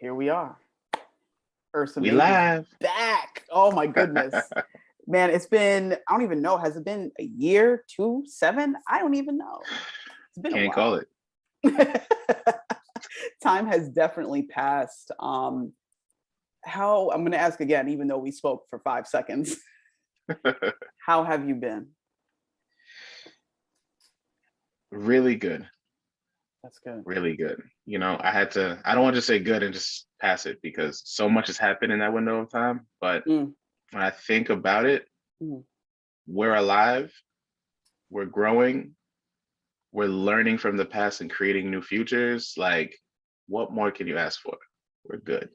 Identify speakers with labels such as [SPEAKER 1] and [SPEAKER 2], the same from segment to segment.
[SPEAKER 1] Here we are. Ursa
[SPEAKER 2] We
[SPEAKER 1] Major's
[SPEAKER 2] live.
[SPEAKER 1] back. Oh my goodness. Man, it's been, I don't even know. Has it been a year, 2, 7? I don't even know. It's been
[SPEAKER 2] Can't
[SPEAKER 1] a
[SPEAKER 2] call
[SPEAKER 1] while.
[SPEAKER 2] it.
[SPEAKER 1] Time has definitely passed. How, I'm going to ask again, even though we spoke for 5 seconds. How have you been?
[SPEAKER 2] Really good.
[SPEAKER 1] That's good.
[SPEAKER 2] Really good. I don't want to say good and just pass it because so much has happened in that window of time. But
[SPEAKER 1] Mm,
[SPEAKER 2] when I think about it,
[SPEAKER 1] mm.
[SPEAKER 2] we're alive, we're growing, we're learning from the past and creating new futures. Like, what more can you ask for? We're good.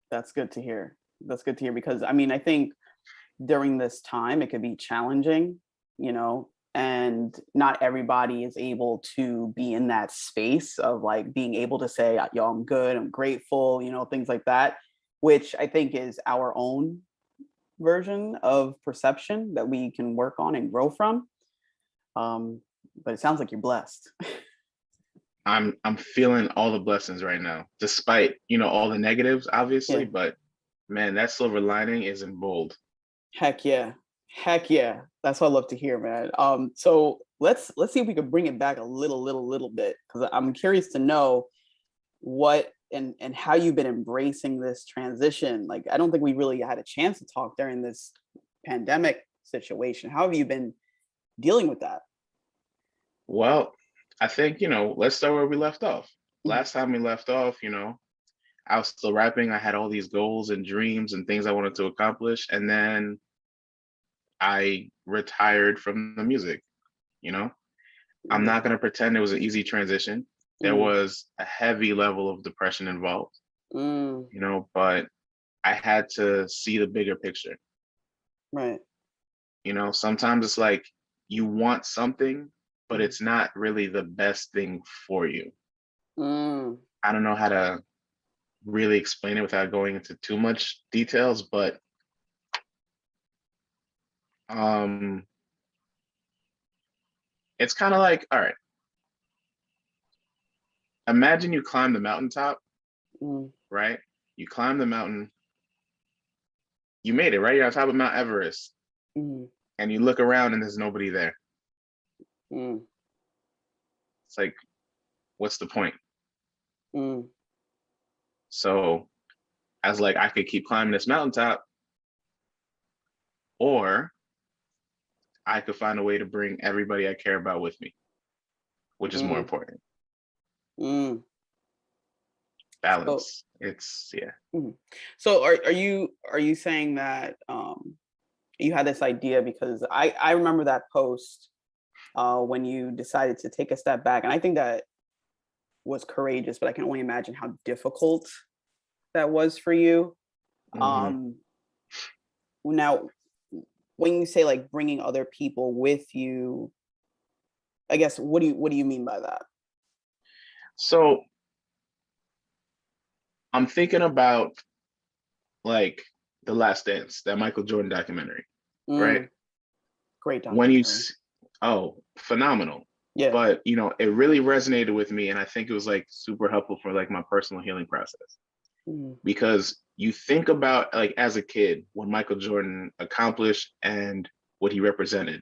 [SPEAKER 1] That's good to hear. That's good to hear because I mean, I think during this time it could be challenging, and not everybody is able to be in that space of like being able to say, yo, I'm good, I'm grateful, things like that, which I think is our own version of perception that we can work on and grow from. But it sounds like you're blessed.
[SPEAKER 2] I'm feeling all the blessings right now, despite, all the negatives, obviously,
[SPEAKER 1] Yeah.
[SPEAKER 2] but man, that silver lining is in bold.
[SPEAKER 1] Heck yeah. Heck yeah. That's what I love to hear, man. So let's see if we can bring it back a little bit, because I'm curious to know what and how you've been embracing this transition. Like, I don't think we really had a chance to talk during this pandemic situation. How have you been dealing with that?
[SPEAKER 2] Well, I think, let's start where we left off.
[SPEAKER 1] Mhm.
[SPEAKER 2] Last time we left off, I was still rapping. I had all these goals and dreams and things I wanted to accomplish. And then I retired from the music, you know? I'm
[SPEAKER 1] Mhm.
[SPEAKER 2] not going to pretend it was an easy transition. There
[SPEAKER 1] Mhm.
[SPEAKER 2] was a heavy level of depression involved,
[SPEAKER 1] Mm.
[SPEAKER 2] but I had to see the bigger picture.
[SPEAKER 1] Right.
[SPEAKER 2] Sometimes it's like you want something, but
[SPEAKER 1] Mhm.
[SPEAKER 2] it's not really the best thing for you.
[SPEAKER 1] Mm.
[SPEAKER 2] I don't know how to really explain it without going into too much details, but um it's kind of like, all right, imagine you climb the mountaintop,
[SPEAKER 1] Mm.
[SPEAKER 2] right? You climb the mountain, you made it, right? You're on top of Mount Everest,
[SPEAKER 1] Mm.
[SPEAKER 2] and you look around and there's nobody there.
[SPEAKER 1] Mm.
[SPEAKER 2] It's like, what's the point?
[SPEAKER 1] Mm.
[SPEAKER 2] So I was like, I could keep climbing this mountaintop, or I could find a way to bring everybody I care about with me, which is more
[SPEAKER 1] Mm.
[SPEAKER 2] important.
[SPEAKER 1] Mm. So
[SPEAKER 2] Balance. It's yeah.
[SPEAKER 1] mhm. So are you saying that you had this idea, because I remember that post when you decided to take a step back, and I think that was courageous, but I can only imagine how difficult that was for you.
[SPEAKER 2] Hmm.
[SPEAKER 1] Um, Now, when you say like bringing other people with you, I guess what do you mean by that?
[SPEAKER 2] So I'm thinking about like The Last Dance, that Michael Jordan documentary, right?
[SPEAKER 1] Mm, great
[SPEAKER 2] When you,
[SPEAKER 1] documentary.
[SPEAKER 2] oh, phenomenal.
[SPEAKER 1] Yeah.
[SPEAKER 2] But it really resonated with me, and I think it was like super helpful for like my personal healing process
[SPEAKER 1] Mm,
[SPEAKER 2] because you think about like as a kid what Michael Jordan accomplished and what he represented.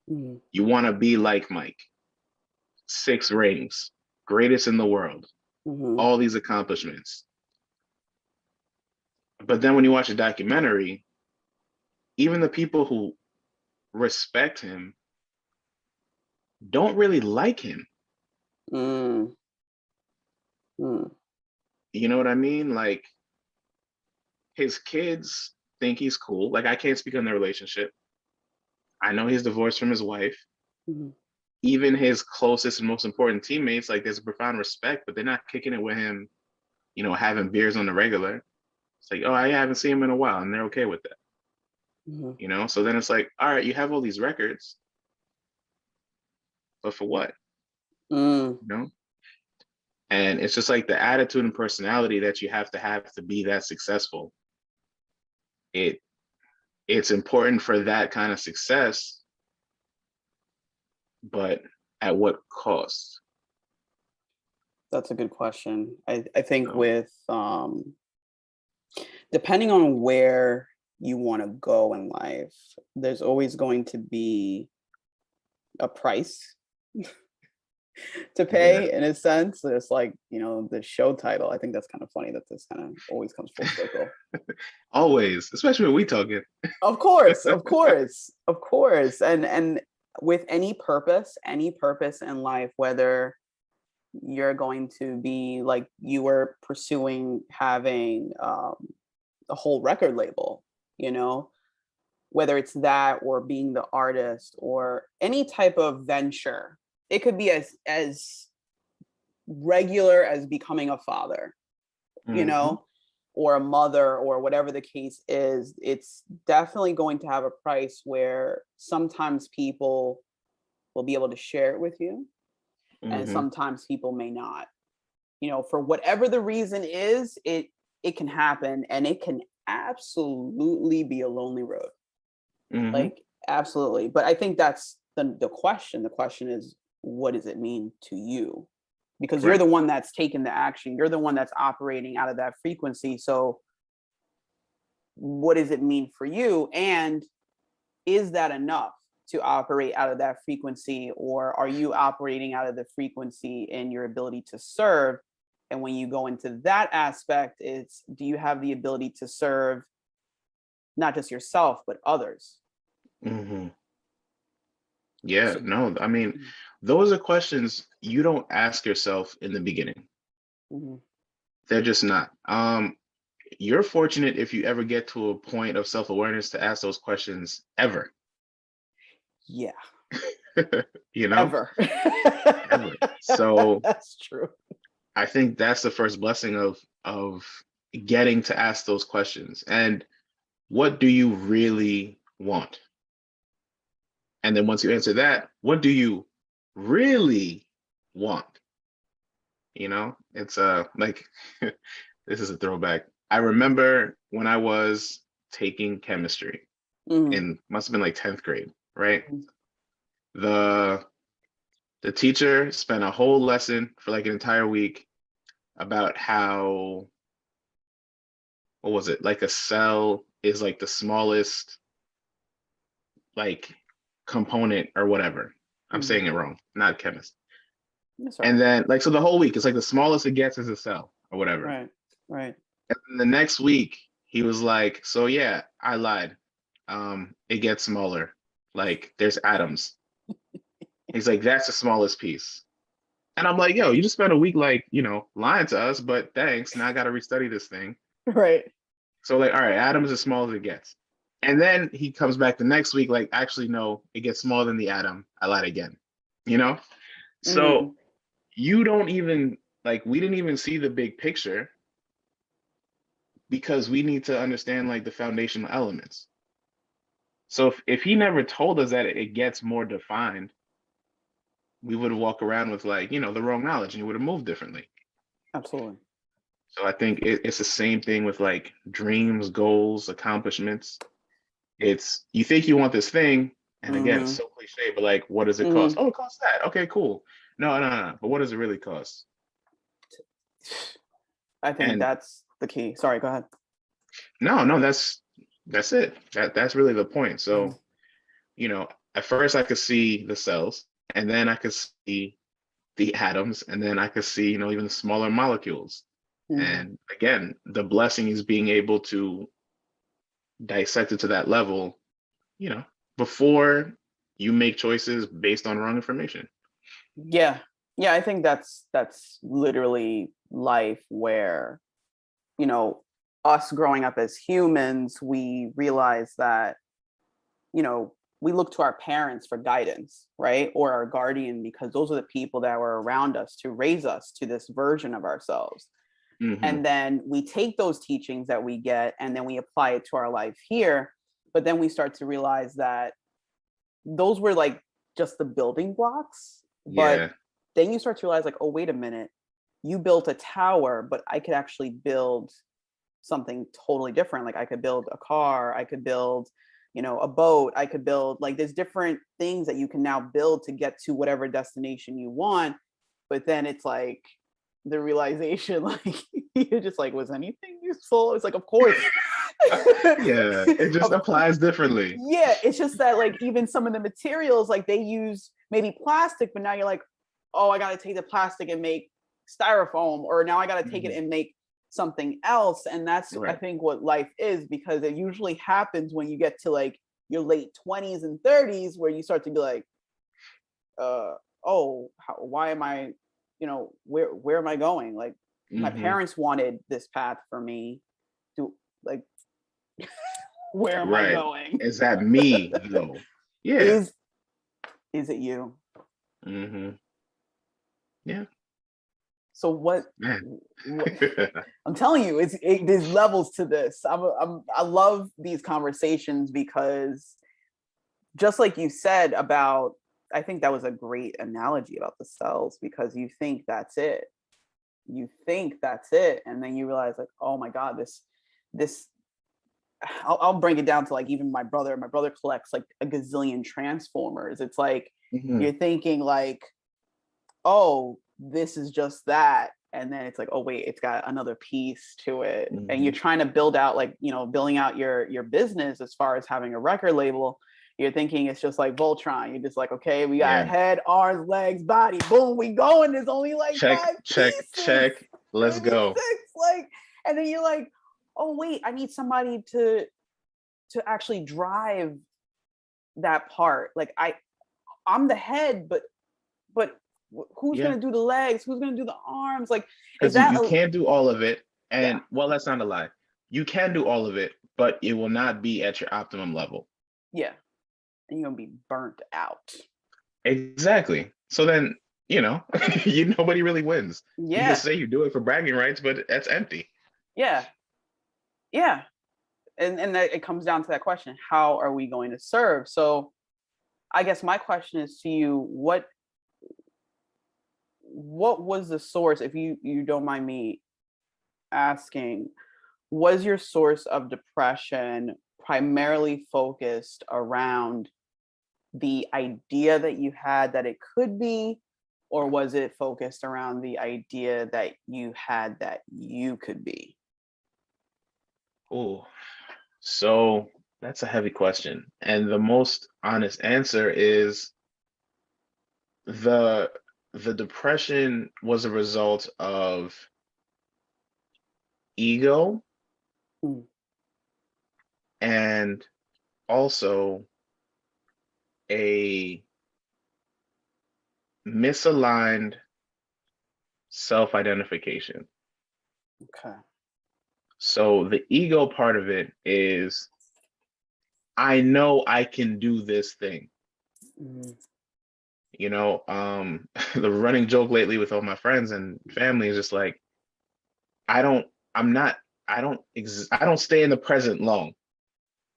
[SPEAKER 1] mm,
[SPEAKER 2] You want to be like Mike, 6 rings, greatest in the world,
[SPEAKER 1] mm-hmm,
[SPEAKER 2] all these accomplishments. But then when you watch a documentary, even the people who respect him don't really like him.
[SPEAKER 1] mm, mm,
[SPEAKER 2] You know what I mean? Like his kids think he's cool. Like I can't speak on their relationship. I know he's divorced from his wife.
[SPEAKER 1] mm,
[SPEAKER 2] Even his closest and most important teammates, like there's a profound respect, but they're not kicking it with him, having beers on the regular. It's like, oh, I haven't seen him in a while, and they're okay with that.
[SPEAKER 1] mm,
[SPEAKER 2] So then it's like, all right, you have all these records, but for what?
[SPEAKER 1] mm.
[SPEAKER 2] You know? And it's just like the attitude and personality that you have to be that successful. It it's important for that kind of success, but at what cost?
[SPEAKER 1] That's a good question. I think
[SPEAKER 2] So
[SPEAKER 1] with Depending on where you want to go in life, there's always going to be a price to
[SPEAKER 2] Yeah.
[SPEAKER 1] pay, in a sense. It's like, the show title. I think that's kind of funny that this kind of always comes full circle.
[SPEAKER 2] Always, especially when we talking.
[SPEAKER 1] Of course, of course, of course. And with any purpose in life, whether you're going to be like you were pursuing having a whole record label, you know, whether it's that or being the artist or any type of venture. It could be as regular as becoming a father, you
[SPEAKER 2] Hmm.
[SPEAKER 1] know, or a mother or whatever the case is. It's definitely going to have a price where sometimes people will be able to share it with you and
[SPEAKER 2] Hmm.
[SPEAKER 1] sometimes people may not. For whatever the reason is, it can happen, and it can absolutely be a lonely road.
[SPEAKER 2] Hmm.
[SPEAKER 1] Like, absolutely. But I think that's the question. The question is, what does it mean to you? Because you're
[SPEAKER 2] Right.
[SPEAKER 1] the one that's taking the action. You're the one that's operating out of that frequency. So what does it mean for you? And is that enough to operate out of that frequency? Or are you operating out of the frequency in your ability to serve? And when you go into that aspect, it's, do you have the ability to serve not just yourself, but others?
[SPEAKER 2] Hmm. Yeah.
[SPEAKER 1] So,
[SPEAKER 2] No, I mean, those are questions you don't ask yourself in the beginning.
[SPEAKER 1] mhm.
[SPEAKER 2] They're just not. You're fortunate if you ever get to a point of self-awareness to ask those questions ever.
[SPEAKER 1] Yeah,
[SPEAKER 2] You know,
[SPEAKER 1] ever.
[SPEAKER 2] ever. So
[SPEAKER 1] That's true.
[SPEAKER 2] I think that's the first blessing of getting to ask those questions. And what do you really want? And then once you answer that, what do you really want? It's like this is a throwback. I remember when I was taking chemistry
[SPEAKER 1] Mhm.
[SPEAKER 2] in must have been like 10th grade, right? The the teacher spent a whole lesson for like an entire week about how, what was it? Like a cell is like the smallest like component or whatever. I'm
[SPEAKER 1] Mhm.
[SPEAKER 2] saying it wrong, not chemist.
[SPEAKER 1] That's
[SPEAKER 2] And
[SPEAKER 1] right.
[SPEAKER 2] then like so the whole week it's like the smallest it gets is a cell or whatever.
[SPEAKER 1] Right. Right.
[SPEAKER 2] And then the next week he was like, so yeah, I lied. It gets smaller. Like there's atoms. He's like, that's the smallest piece. And I'm like, yo, you just spent a week like, lying to us, but thanks. Now I gotta restudy this thing.
[SPEAKER 1] Right.
[SPEAKER 2] So like, all right, atoms as small as it gets. And then he comes back the next week, like, actually, no, it gets smaller than the atom. I lied again. You know? So
[SPEAKER 1] Mhm.
[SPEAKER 2] you don't even like we didn't even see the big picture because we need to understand like the foundational elements. So if he never told us that it gets more defined, we would have walked around with like, the wrong knowledge and you would have moved differently.
[SPEAKER 1] Absolutely.
[SPEAKER 2] So I think it's the same thing with like dreams, goals, accomplishments. It's you think you want this thing, and again, it's
[SPEAKER 1] Mhm.
[SPEAKER 2] so cliche, but like, what does it cost?
[SPEAKER 1] Mhm.
[SPEAKER 2] Oh, it costs that. Okay, cool. No, no, no. But what does it really cost?
[SPEAKER 1] I think
[SPEAKER 2] And
[SPEAKER 1] that's the key. Sorry, go ahead.
[SPEAKER 2] no, no, that's it. That's really the point.
[SPEAKER 1] Mhm.
[SPEAKER 2] So, at first I could see the cells, and then I could see the atoms, and then I could see, even smaller molecules.
[SPEAKER 1] Mhm.
[SPEAKER 2] And again, the blessing is being able to dissect it to that level, you know, before you make choices based on wrong information.
[SPEAKER 1] Yeah. Yeah, I think that's literally life where, you know, us growing up as humans, we realize that, we look to our parents for guidance, right? Or our guardian, because those are the people that were around us to raise us to this version of ourselves.
[SPEAKER 2] Hmm.
[SPEAKER 1] And then we take those teachings that we get and then we apply it to our life here. But then we start to realize that those were like just the building blocks. But
[SPEAKER 2] Yeah.
[SPEAKER 1] then you start to realize, like, oh, wait a minute, you built a tower, but I could actually build something totally different. Like, I could build a car, I could build, a boat, I could build, like, there's different things that you can now build to get to whatever destination you want. But then it's like the realization, like, you're just like, was anything useful. It's like, of course.
[SPEAKER 2] Yeah, it just
[SPEAKER 1] Of course.
[SPEAKER 2] applies differently.
[SPEAKER 1] Yeah, it's just that like even some of the materials, like they use maybe plastic, but now you're like, oh, I gotta take the plastic and make styrofoam, or now I gotta take it
[SPEAKER 2] Mhm.
[SPEAKER 1] and make something else. And that's I
[SPEAKER 2] Right.
[SPEAKER 1] think what life is, because it usually happens when you get to like your late 20s and 30s where you start to be like, oh, why am I, where am I going? Like my
[SPEAKER 2] Hmm.
[SPEAKER 1] parents wanted this path for me. Do like where am I
[SPEAKER 2] Right.
[SPEAKER 1] going?
[SPEAKER 2] Is that me though? Yeah.
[SPEAKER 1] Is is it you?
[SPEAKER 2] Hmm. Yeah.
[SPEAKER 1] So
[SPEAKER 2] Man.
[SPEAKER 1] what I'm telling you, there's levels to this. I love these conversations because just like you said about, I think that was a great analogy about the cells, because you think that's it. You think that's it. And then you realize like, oh my God, this, I'll bring it down to like even my brother collects like a gazillion transformers. It's like,
[SPEAKER 2] Hmm.
[SPEAKER 1] you're thinking like, oh, this is just that. And then it's like, oh wait, it's got another piece to it. And you're
[SPEAKER 2] Hmm.
[SPEAKER 1] trying to build out like, building out your business as far as having a record label. You're thinking it's just like Voltron. You're just like, okay, we got
[SPEAKER 2] Yeah.
[SPEAKER 1] head, arms, legs, body, boom, we going. There's only like
[SPEAKER 2] Check,
[SPEAKER 1] five
[SPEAKER 2] check,
[SPEAKER 1] pieces.
[SPEAKER 2] check. Let's
[SPEAKER 1] Maybe
[SPEAKER 2] go.
[SPEAKER 1] six. Like, and then you're like, oh wait, I need somebody to actually drive that part. Like I'm the head, but who's
[SPEAKER 2] Yeah.
[SPEAKER 1] gonna do the legs? Who's gonna do the arms? Like, is
[SPEAKER 2] Because
[SPEAKER 1] that
[SPEAKER 2] you
[SPEAKER 1] a
[SPEAKER 2] can't do all of it.
[SPEAKER 1] yeah,
[SPEAKER 2] And well, that's not a lie. You can do all of it, but it will not be at your optimum level.
[SPEAKER 1] yeah. And you're gonna be burnt out.
[SPEAKER 2] Exactly. So then, you know, nobody really wins. You can
[SPEAKER 1] Yeah,
[SPEAKER 2] say you do it for bragging rights, but that's empty.
[SPEAKER 1] yeah, yeah. And that it comes down to that question: how are we going to serve? So I guess my question is to you: what was the source, if you don't mind me asking, was your source of depression primarily focused around the idea that you had that it could be, or was it focused around the idea that you had that you could be?
[SPEAKER 2] Oh, so that's a heavy question. And the most honest answer is the the depression was a result of ego
[SPEAKER 1] Mm,
[SPEAKER 2] and also a misaligned self-identification.
[SPEAKER 1] okay.
[SPEAKER 2] So the ego part of it is I know I can do this thing.
[SPEAKER 1] Mm,
[SPEAKER 2] The running joke lately with all my friends and family is just like I don't I'm not I don't stay in the present long.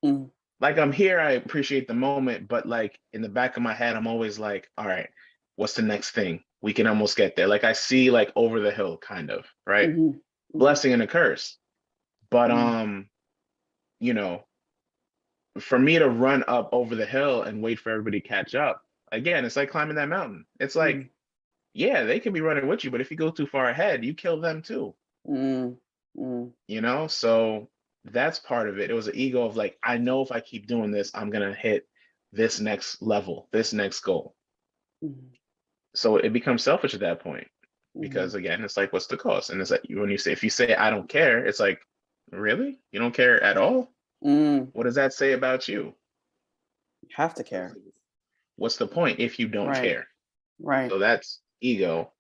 [SPEAKER 1] mm,
[SPEAKER 2] Like I'm here, I appreciate the moment, but like in the back of my head, I'm always like, all right, what's the next thing? We can almost get there. Like I see like over the hill, kind of, right?
[SPEAKER 1] mhm, mhm,
[SPEAKER 2] Blessing and a curse. But
[SPEAKER 1] mm,
[SPEAKER 2] you know, for me to run up over the hill and wait for everybody to catch up, again, it's like climbing that mountain. It's like,
[SPEAKER 1] mm,
[SPEAKER 2] yeah, they can be running with you, but if you go too far ahead, you kill them too,
[SPEAKER 1] mm, mm,
[SPEAKER 2] So that's part of it. It was an ego of like, I know if I keep doing this, I'm gonna hit this next level, this next goal.
[SPEAKER 1] mhm,
[SPEAKER 2] So it becomes selfish at that point
[SPEAKER 1] mhm,
[SPEAKER 2] because again, it's like, what's the cost? And it's like when you say, if you say I don't care, it's like, really? You don't care at all?
[SPEAKER 1] mm.
[SPEAKER 2] What does that say about you?
[SPEAKER 1] You have to care.
[SPEAKER 2] What's the point if you don't
[SPEAKER 1] Right,
[SPEAKER 2] care?
[SPEAKER 1] right.
[SPEAKER 2] So that's ego.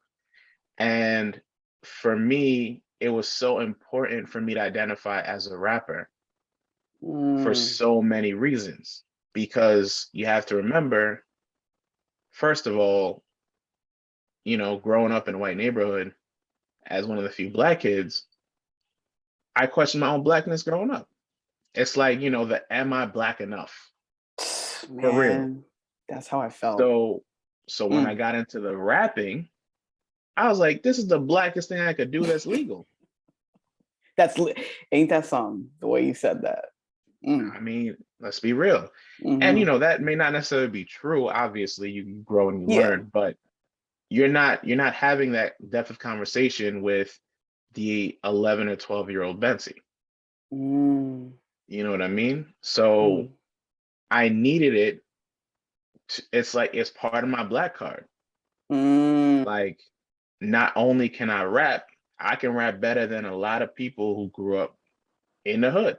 [SPEAKER 2] And for me, it was so important for me to identify as a rapper for
[SPEAKER 1] Mm,
[SPEAKER 2] so many reasons. Because you have to remember, first of all, growing up in a white neighborhood as one of the few black kids, I questioned my own blackness growing up. It's like, the am I black enough? For real.
[SPEAKER 1] man, that's how I felt.
[SPEAKER 2] So when I
[SPEAKER 1] Mm.
[SPEAKER 2] got into the rapping, I was like, this is the blackest thing I could do that's legal.
[SPEAKER 1] Ain't that something, the way you said that? Mm.
[SPEAKER 2] I mean, let's be real. And
[SPEAKER 1] Hmm.
[SPEAKER 2] that may not necessarily be true. Obviously, you grow and you
[SPEAKER 1] Yeah.
[SPEAKER 2] learn, but you're not having that depth of conversation with the 11 or 12-year-old Bency.
[SPEAKER 1] Mm,
[SPEAKER 2] You know what I mean? So
[SPEAKER 1] mm,
[SPEAKER 2] I needed it. It's like it's part of my black card.
[SPEAKER 1] mm,
[SPEAKER 2] Like, not only can I can rap better than a lot of people who grew up in the hood.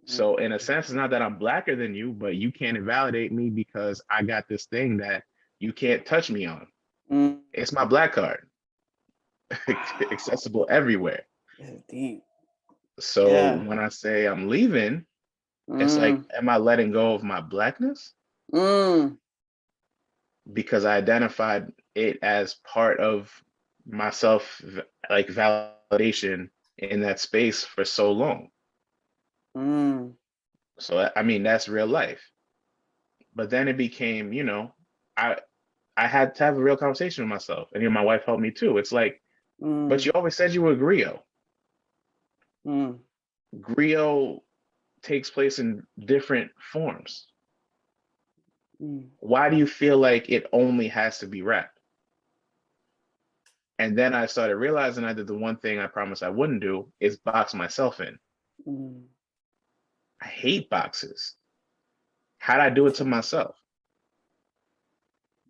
[SPEAKER 2] So in a
[SPEAKER 1] mm,
[SPEAKER 2] sense, it's not that I'm blacker than you, but you can't invalidate me because I got this thing that you can't touch me on.
[SPEAKER 1] mm.
[SPEAKER 2] It's my black card,
[SPEAKER 1] Wow.
[SPEAKER 2] accessible everywhere.
[SPEAKER 1] This is deep.
[SPEAKER 2] So
[SPEAKER 1] Yeah.
[SPEAKER 2] when I say I'm leaving, it's like,
[SPEAKER 1] Mm,
[SPEAKER 2] am I letting go of my blackness?
[SPEAKER 1] mm,
[SPEAKER 2] Because I identified it as part of myself, like validation in that space for so long.
[SPEAKER 1] mm,
[SPEAKER 2] So I mean, that's real life. But then it became, I I had to have a real conversation with myself, and my wife helped me too. It's like, but
[SPEAKER 1] mm,
[SPEAKER 2] you always said you were a griot.
[SPEAKER 1] mm,
[SPEAKER 2] Griot takes place in different forms.
[SPEAKER 1] mm,
[SPEAKER 2] Why do you feel like it only has to be rap? And then I started realizing I did the one thing I promised I wouldn't do is box myself in.
[SPEAKER 1] mm.
[SPEAKER 2] I hate boxes. How'd I do it to myself?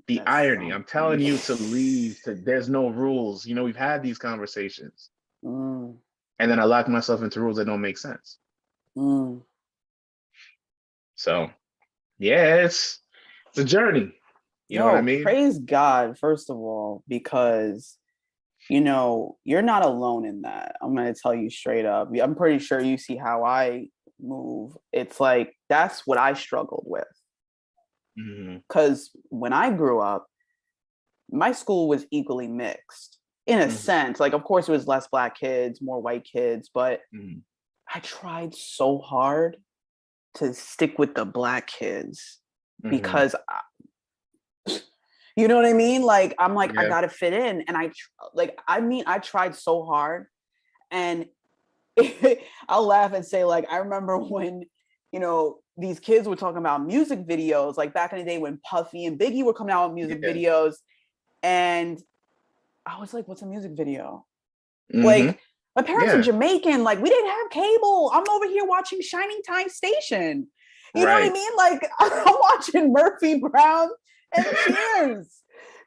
[SPEAKER 2] The
[SPEAKER 1] That's
[SPEAKER 2] irony.
[SPEAKER 1] so
[SPEAKER 2] I'm telling
[SPEAKER 1] funny.
[SPEAKER 2] you to leave, there's no rules. We've had these conversations.
[SPEAKER 1] Mm,
[SPEAKER 2] And then I lock myself into rules that don't make sense.
[SPEAKER 1] mm.
[SPEAKER 2] So yeah, it's a journey. You know what I
[SPEAKER 1] Yo,
[SPEAKER 2] mean?
[SPEAKER 1] praise God, first of all, because you're not alone in that. I'm going to tell you straight up. I'm pretty sure you see how I move. It's like that's what I struggled with.
[SPEAKER 2] Mm-hmm.
[SPEAKER 1] Because when I grew up, my school was equally mixed in a
[SPEAKER 2] Mm-hmm.
[SPEAKER 1] sense. Like, of course, it was less Black kids, more white kids, but
[SPEAKER 2] Mm-hmm.
[SPEAKER 1] I tried so hard to stick with the Black kids
[SPEAKER 2] Mm-hmm.
[SPEAKER 1] because you know what I mean? Like, I'm like, I
[SPEAKER 2] Yeah.
[SPEAKER 1] gotta fit in. And I tried so hard. And I'll laugh and say, like, I remember when, these kids were talking about music videos, like back in the day when Puffy and Biggie were coming out with music
[SPEAKER 2] Yeah.
[SPEAKER 1] videos. And I was like, what's a music video?
[SPEAKER 2] Mm-hmm.
[SPEAKER 1] Like, my parents are
[SPEAKER 2] Yeah.
[SPEAKER 1] Jamaican. Like, we didn't have cable. I'm over here watching Shining Time Station. You know what I
[SPEAKER 2] Right.
[SPEAKER 1] mean? Like, I'm watching Murphy Brown and Cheers.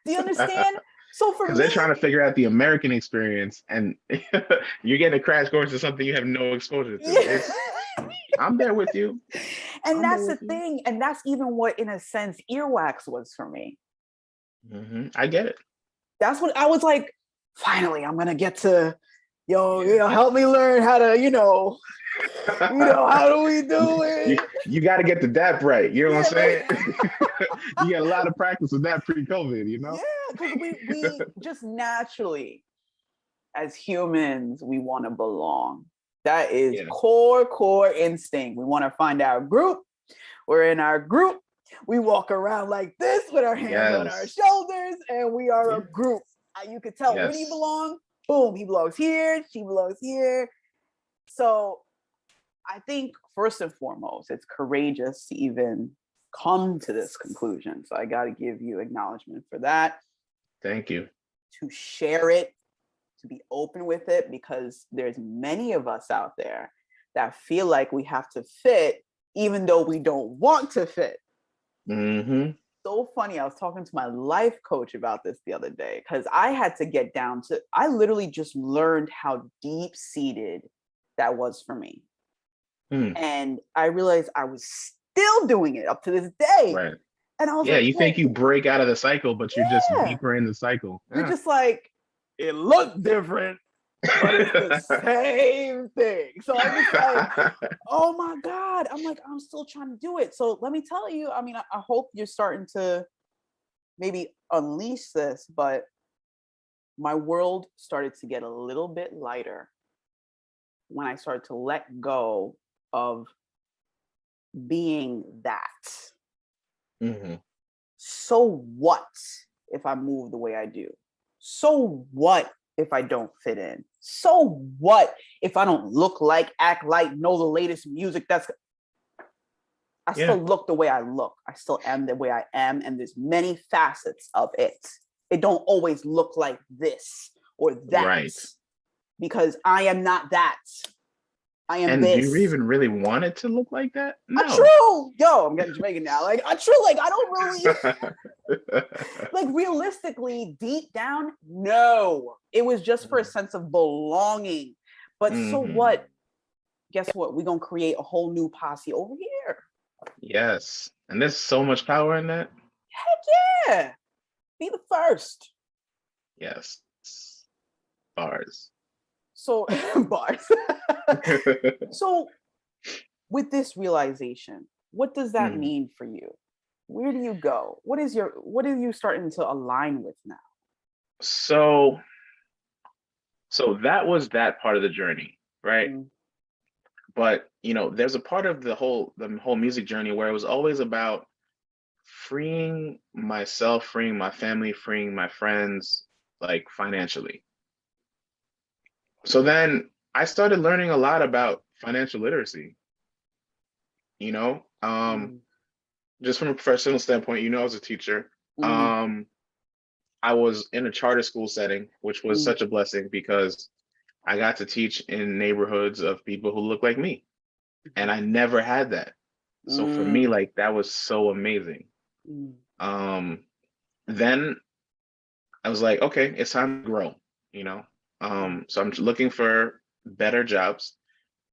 [SPEAKER 1] Do you understand? So for
[SPEAKER 2] Because
[SPEAKER 1] me,
[SPEAKER 2] they're trying to figure out the American experience, and you're getting a crash course to something you have no exposure to.
[SPEAKER 1] yeah.
[SPEAKER 2] I'm there with you.
[SPEAKER 1] And
[SPEAKER 2] I'm there
[SPEAKER 1] that's the
[SPEAKER 2] with you.
[SPEAKER 1] thing. And that's even what, in a sense, earwax was for me.
[SPEAKER 2] Mm-hmm. I get it.
[SPEAKER 1] That's what I was like, finally, I'm going to get to,
[SPEAKER 2] Yeah.
[SPEAKER 1] help me learn how to, how do we do
[SPEAKER 2] you
[SPEAKER 1] it?
[SPEAKER 2] you got to get the dap right. You know what I'm
[SPEAKER 1] Yeah,
[SPEAKER 2] saying? You get a lot of practice with that pre-COVID.
[SPEAKER 1] yeah, because we just naturally, as humans, we want to belong. That is
[SPEAKER 2] Yeah.
[SPEAKER 1] core instinct. We want to find our group. We're in our group. We walk around like this with our hands on our
[SPEAKER 2] Yes.
[SPEAKER 1] shoulders, and we are
[SPEAKER 2] Yeah.
[SPEAKER 1] a group. You could tell, where do you
[SPEAKER 2] Yes.
[SPEAKER 1] belong? Boom, he belongs here. She belongs here. So I think first and foremost, it's courageous to even come to this conclusion. So I got to give you acknowledgement for that,
[SPEAKER 2] Thank you.
[SPEAKER 1] to share it, to be open with it, because there's many of us out there that feel like we have to fit even though we don't want to fit.
[SPEAKER 2] Mm-hmm.
[SPEAKER 1] So funny. I was talking to my life coach about this the other day because I had to get down to, I literally just learned how deep seated that was for me.
[SPEAKER 2] Mm.
[SPEAKER 1] And I realized I was still doing it up to this day.
[SPEAKER 2] Right.
[SPEAKER 1] And I was
[SPEAKER 2] Yeah,
[SPEAKER 1] like,
[SPEAKER 2] you think
[SPEAKER 1] well,
[SPEAKER 2] you break out of the cycle, but you're just
[SPEAKER 1] yeah.
[SPEAKER 2] deeper in the cycle.
[SPEAKER 1] You're
[SPEAKER 2] Yeah.
[SPEAKER 1] just like, it looked different, but it's the same thing. So I'm just like, oh my God. I'm like, I'm still trying to do it. So let me tell you, I mean, I hope you're starting to maybe unleash this, but my world started to get a little bit lighter when I started to let go of being that.
[SPEAKER 2] Mm-hmm.
[SPEAKER 1] So what if I move the way I do? So what if I don't fit in? So what if I don't look like, act like, know the latest music? I
[SPEAKER 2] Yeah.
[SPEAKER 1] still look the way I look. I still am the way I am. And there's many facets of it. It don't always look like this or that.
[SPEAKER 2] Right.
[SPEAKER 1] because I am not that. I am
[SPEAKER 2] And do you
[SPEAKER 1] this.
[SPEAKER 2] even really want it to look like that?
[SPEAKER 1] A
[SPEAKER 2] No.
[SPEAKER 1] true, yo, I'm getting Jamaican now. Like a true, like I don't really like realistically, deep down, no. It was just for a sense of belonging. But so
[SPEAKER 2] Mm-hmm.
[SPEAKER 1] what? Guess what? We're gonna create a whole new posse over here.
[SPEAKER 2] Yes. And there's so much power in that.
[SPEAKER 1] Heck yeah. Be the first.
[SPEAKER 2] Yes. Bars.
[SPEAKER 1] So bars. So with this realization, what does that
[SPEAKER 2] Mhm.
[SPEAKER 1] mean for you? Where do you go? What are you starting to align with now?
[SPEAKER 2] So that was that part of the journey, right?
[SPEAKER 1] Mm,
[SPEAKER 2] But there's a part of the whole music journey where it was always about freeing myself, freeing my family, freeing my friends, like financially. So then I started learning a lot about financial literacy, you know,
[SPEAKER 1] mm,
[SPEAKER 2] just from a professional standpoint, I was a teacher.
[SPEAKER 1] mm,
[SPEAKER 2] Um, I was in a charter school setting, which was
[SPEAKER 1] mm,
[SPEAKER 2] such a blessing because I got to teach in neighborhoods of people who look like me. And I never had that. So for me,
[SPEAKER 1] mm,
[SPEAKER 2] like that was so amazing.
[SPEAKER 1] mm,
[SPEAKER 2] Um, then I was like, okay, it's time to grow, you know.
[SPEAKER 1] mm,
[SPEAKER 2] So I'm looking for better jobs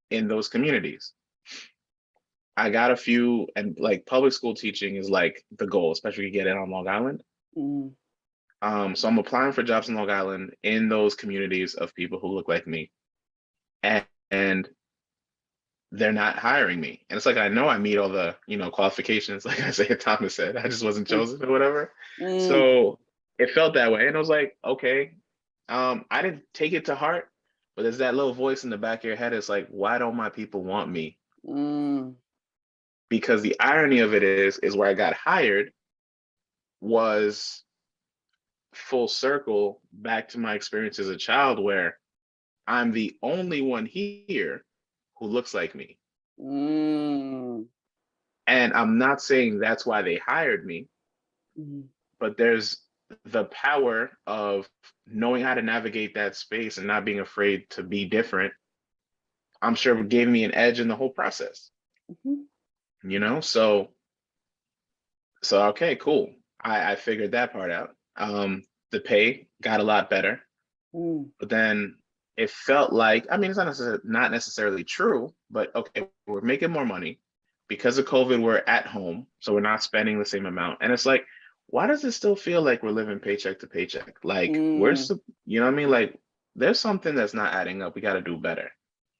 [SPEAKER 2] in those communities. I got a few, and like public school teaching is like the goal, especially if you get it on Long Island.
[SPEAKER 1] mm,
[SPEAKER 2] So I'm applying for jobs in Long Island in those communities of people who look like me, and they're not hiring me. And it's like I know I meet all the qualifications, like Isaiah Thomas said. I just wasn't
[SPEAKER 1] mm,
[SPEAKER 2] chosen or whatever.
[SPEAKER 1] mm,
[SPEAKER 2] So it felt that way, and I was like, okay. I didn't take it to heart, but there's that little voice in the back of your head. It's like, why don't my people want me?
[SPEAKER 1] mm,
[SPEAKER 2] Because the irony of it is where I got hired was full circle back to my experience as a child, where I'm the only one here who looks like me.
[SPEAKER 1] mm,
[SPEAKER 2] And I'm not saying that's why they hired me,
[SPEAKER 1] mm,
[SPEAKER 2] but there's the power of knowing how to navigate that space and not being afraid to be different. I'm sure it gave me an edge in the whole process,
[SPEAKER 1] mhm,
[SPEAKER 2] so okay, cool. I figured that part out. The pay got a lot better,
[SPEAKER 1] mm,
[SPEAKER 2] but then it felt like, I mean, it's not necessarily true, but okay, we're making more money because of COVID. We're at home, so we're not spending the same amount, and it's like, why does it still feel like we're living paycheck to paycheck? Like
[SPEAKER 1] mm,
[SPEAKER 2] you know what I mean? Like there's something that's not adding up. We got to do better.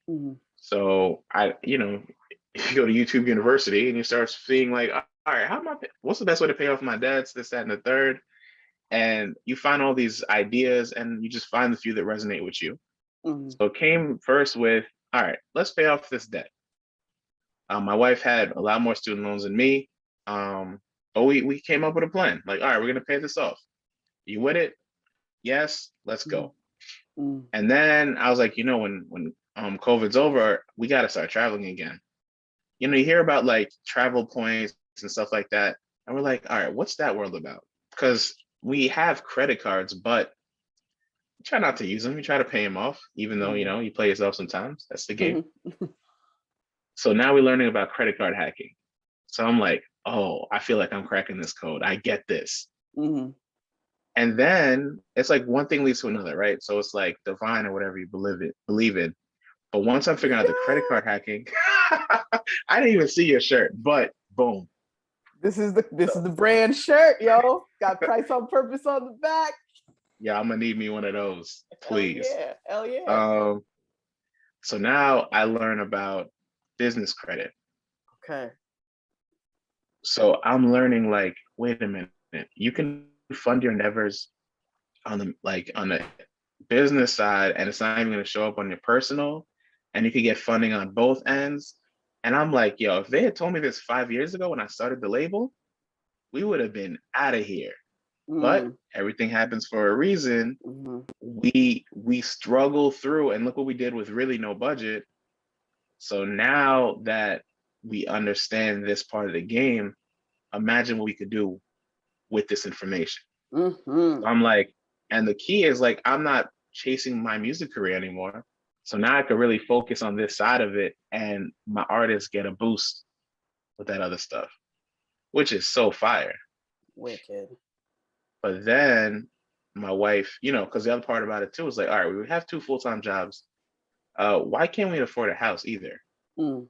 [SPEAKER 1] mm,
[SPEAKER 2] So if you go to YouTube University and you start seeing like, all right, what's the best way to pay off my debts, this, that, and the third? And you find all these ideas and you just find the few that resonate with you.
[SPEAKER 1] mm,
[SPEAKER 2] So it came first with, all right, let's pay off this debt. My wife had a lot more student loans than me. But we came up with a plan. Like, all right, we're gonna pay this off. You with it? Yes, let's
[SPEAKER 1] mm,
[SPEAKER 2] go.
[SPEAKER 1] mm.
[SPEAKER 2] And then I was like, when COVID's over, we gotta start traveling again. You hear about like travel points and stuff like that. And we're like, all right, what's that world about? Because we have credit cards, but we try not to use them. We try to pay them off, even though,
[SPEAKER 1] Mm.
[SPEAKER 2] you play yourself sometimes. That's the game. So now we're learning about credit card hacking. So I'm like, oh, I feel like I'm cracking this code. I get this.
[SPEAKER 1] Mhm.
[SPEAKER 2] And then it's like one thing leads to another, right? So it's like divine or whatever you believe in. But once I'm figuring out the credit
[SPEAKER 1] Yeah.
[SPEAKER 2] card hacking, I didn't even see your shirt, but boom.
[SPEAKER 1] This is the brand shirt, yo. Got Pryce on purpose on the back.
[SPEAKER 2] Yeah, I'm gonna need me one of those,
[SPEAKER 1] Hell
[SPEAKER 2] please.
[SPEAKER 1] yeah. Hell yeah.
[SPEAKER 2] Um, so now I learn about business credit.
[SPEAKER 1] Okay.
[SPEAKER 2] So I'm learning like, wait a minute, you can fund your endeavors on the business side, and it's not even gonna show up on your personal, and you could get funding on both ends. And I'm like, yo, if they had told me this 5 years ago when I started the label, we would have been out of here. But
[SPEAKER 1] Mm,
[SPEAKER 2] everything happens for a reason.
[SPEAKER 1] mhm.
[SPEAKER 2] We struggle through, and look what we did with really no budget. So now that we understand this part of the game, imagine what we could do with this information.
[SPEAKER 1] Mhm.
[SPEAKER 2] So I'm like, and the key is like, I'm not chasing my music career anymore. So now I could really focus on this side of it, and my artists get a boost with that other stuff, which is so fire.
[SPEAKER 1] Wicked.
[SPEAKER 2] But then my wife, because the other part about it too is like, all right, we have two full-time jobs. Why can't we afford a house either?
[SPEAKER 1] Mm.